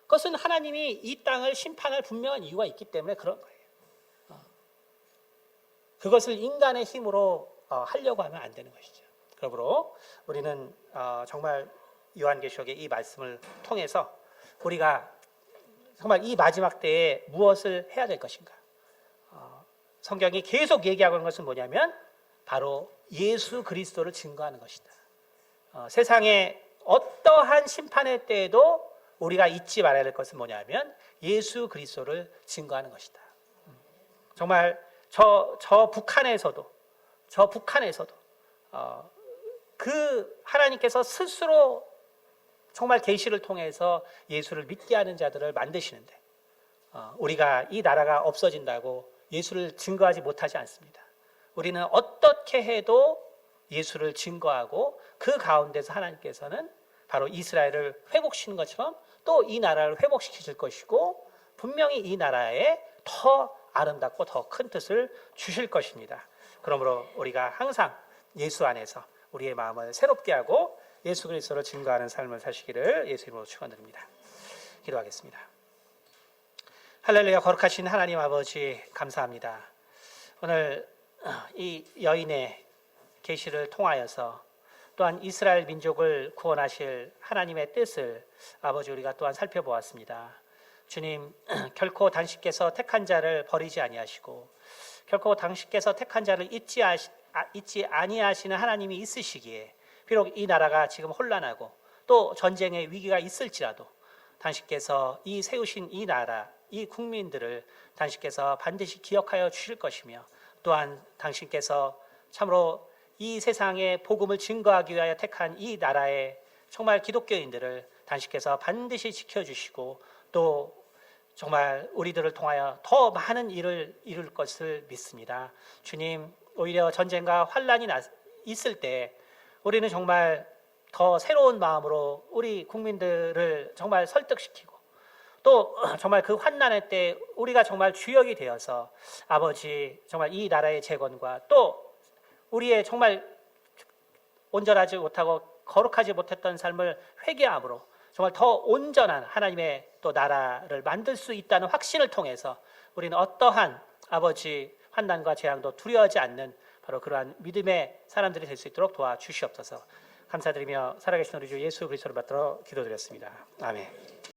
그것은 하나님이 이 땅을 심판할 분명한 이유가 있기 때문에 그런 거예요. 그것을 인간의 힘으로 하려고 하면 안 되는 것이죠. 그러므로 우리는 정말 요한계시록의 이 말씀을 통해서 우리가 정말 이 마지막 때에 무엇을 해야 될 것인가? 성경이 계속 얘기하고 있는 것은 뭐냐면 바로 예수 그리스도를 증거하는 것이다. 세상에 어떠한 심판의 때에도 우리가 잊지 말아야 될 것은 뭐냐면 예수 그리스도를 증거하는 것이다. 정말 저 북한에서도 그 하나님께서 스스로 정말 계시를 통해서 예수를 믿게 하는 자들을 만드시는데 우리가 이 나라가 없어진다고 예수를 증거하지 못하지 않습니다. 우리는 어떻게 해도 예수를 증거하고 그 가운데서 하나님께서는 바로 이스라엘을 회복시키는 것처럼 또 이 나라를 회복시키실 것이고 분명히 이 나라에 더 아름답고 더 큰 뜻을 주실 것입니다. 그러므로 우리가 항상 예수 안에서 우리의 마음을 새롭게 하고 예수 그리스도를 증거하는 삶을 사시기를 예수 이름으로 축원드립니다. 기도하겠습니다. 할렐루야. 거룩하신 하나님 아버지 감사합니다. 오늘 이 여인의 계시를 통하여서 또한 이스라엘 민족을 구원하실 하나님의 뜻을 아버지 우리가 또한 살펴보았습니다. 주님, 결코 당신께서 택한 자를 버리지 아니하시고 결코 당신께서 택한 자를 잊지 아니하시는 하나님이 있으시기에 비록 이 나라가 지금 혼란하고 또 전쟁의 위기가 있을지라도 당신께서 이 세우신 이 나라, 이 국민들을 당신께서 반드시 기억하여 주실 것이며 또한 당신께서 참으로 이 세상에 복음을 증거하기 위하여 택한 이 나라의 정말 기독교인들을 당신께서 반드시 지켜주시고 또 정말 우리들을 통하여 더 많은 일을 이룰 것을 믿습니다. 주님, 오히려 전쟁과 환란이 있을 때 우리는 정말 더 새로운 마음으로 우리 국민들을 정말 설득시키고 또 정말 그 환난의 때 우리가 정말 주역이 되어서 아버지 정말 이 나라의 재건과 또 우리의 정말 온전하지 못하고 거룩하지 못했던 삶을 회개함으로 정말 더 온전한 하나님의 또 나라를 만들 수 있다는 확신을 통해서 우리는 어떠한 아버지 환난과 재앙도 두려워하지 않는 바로 그러한 믿음의 사람들이 될 수 있도록 도와주시옵소서. 감사드리며 살아계신 우리 주 예수 그리스도를 받들어 기도드렸습니다. 아멘.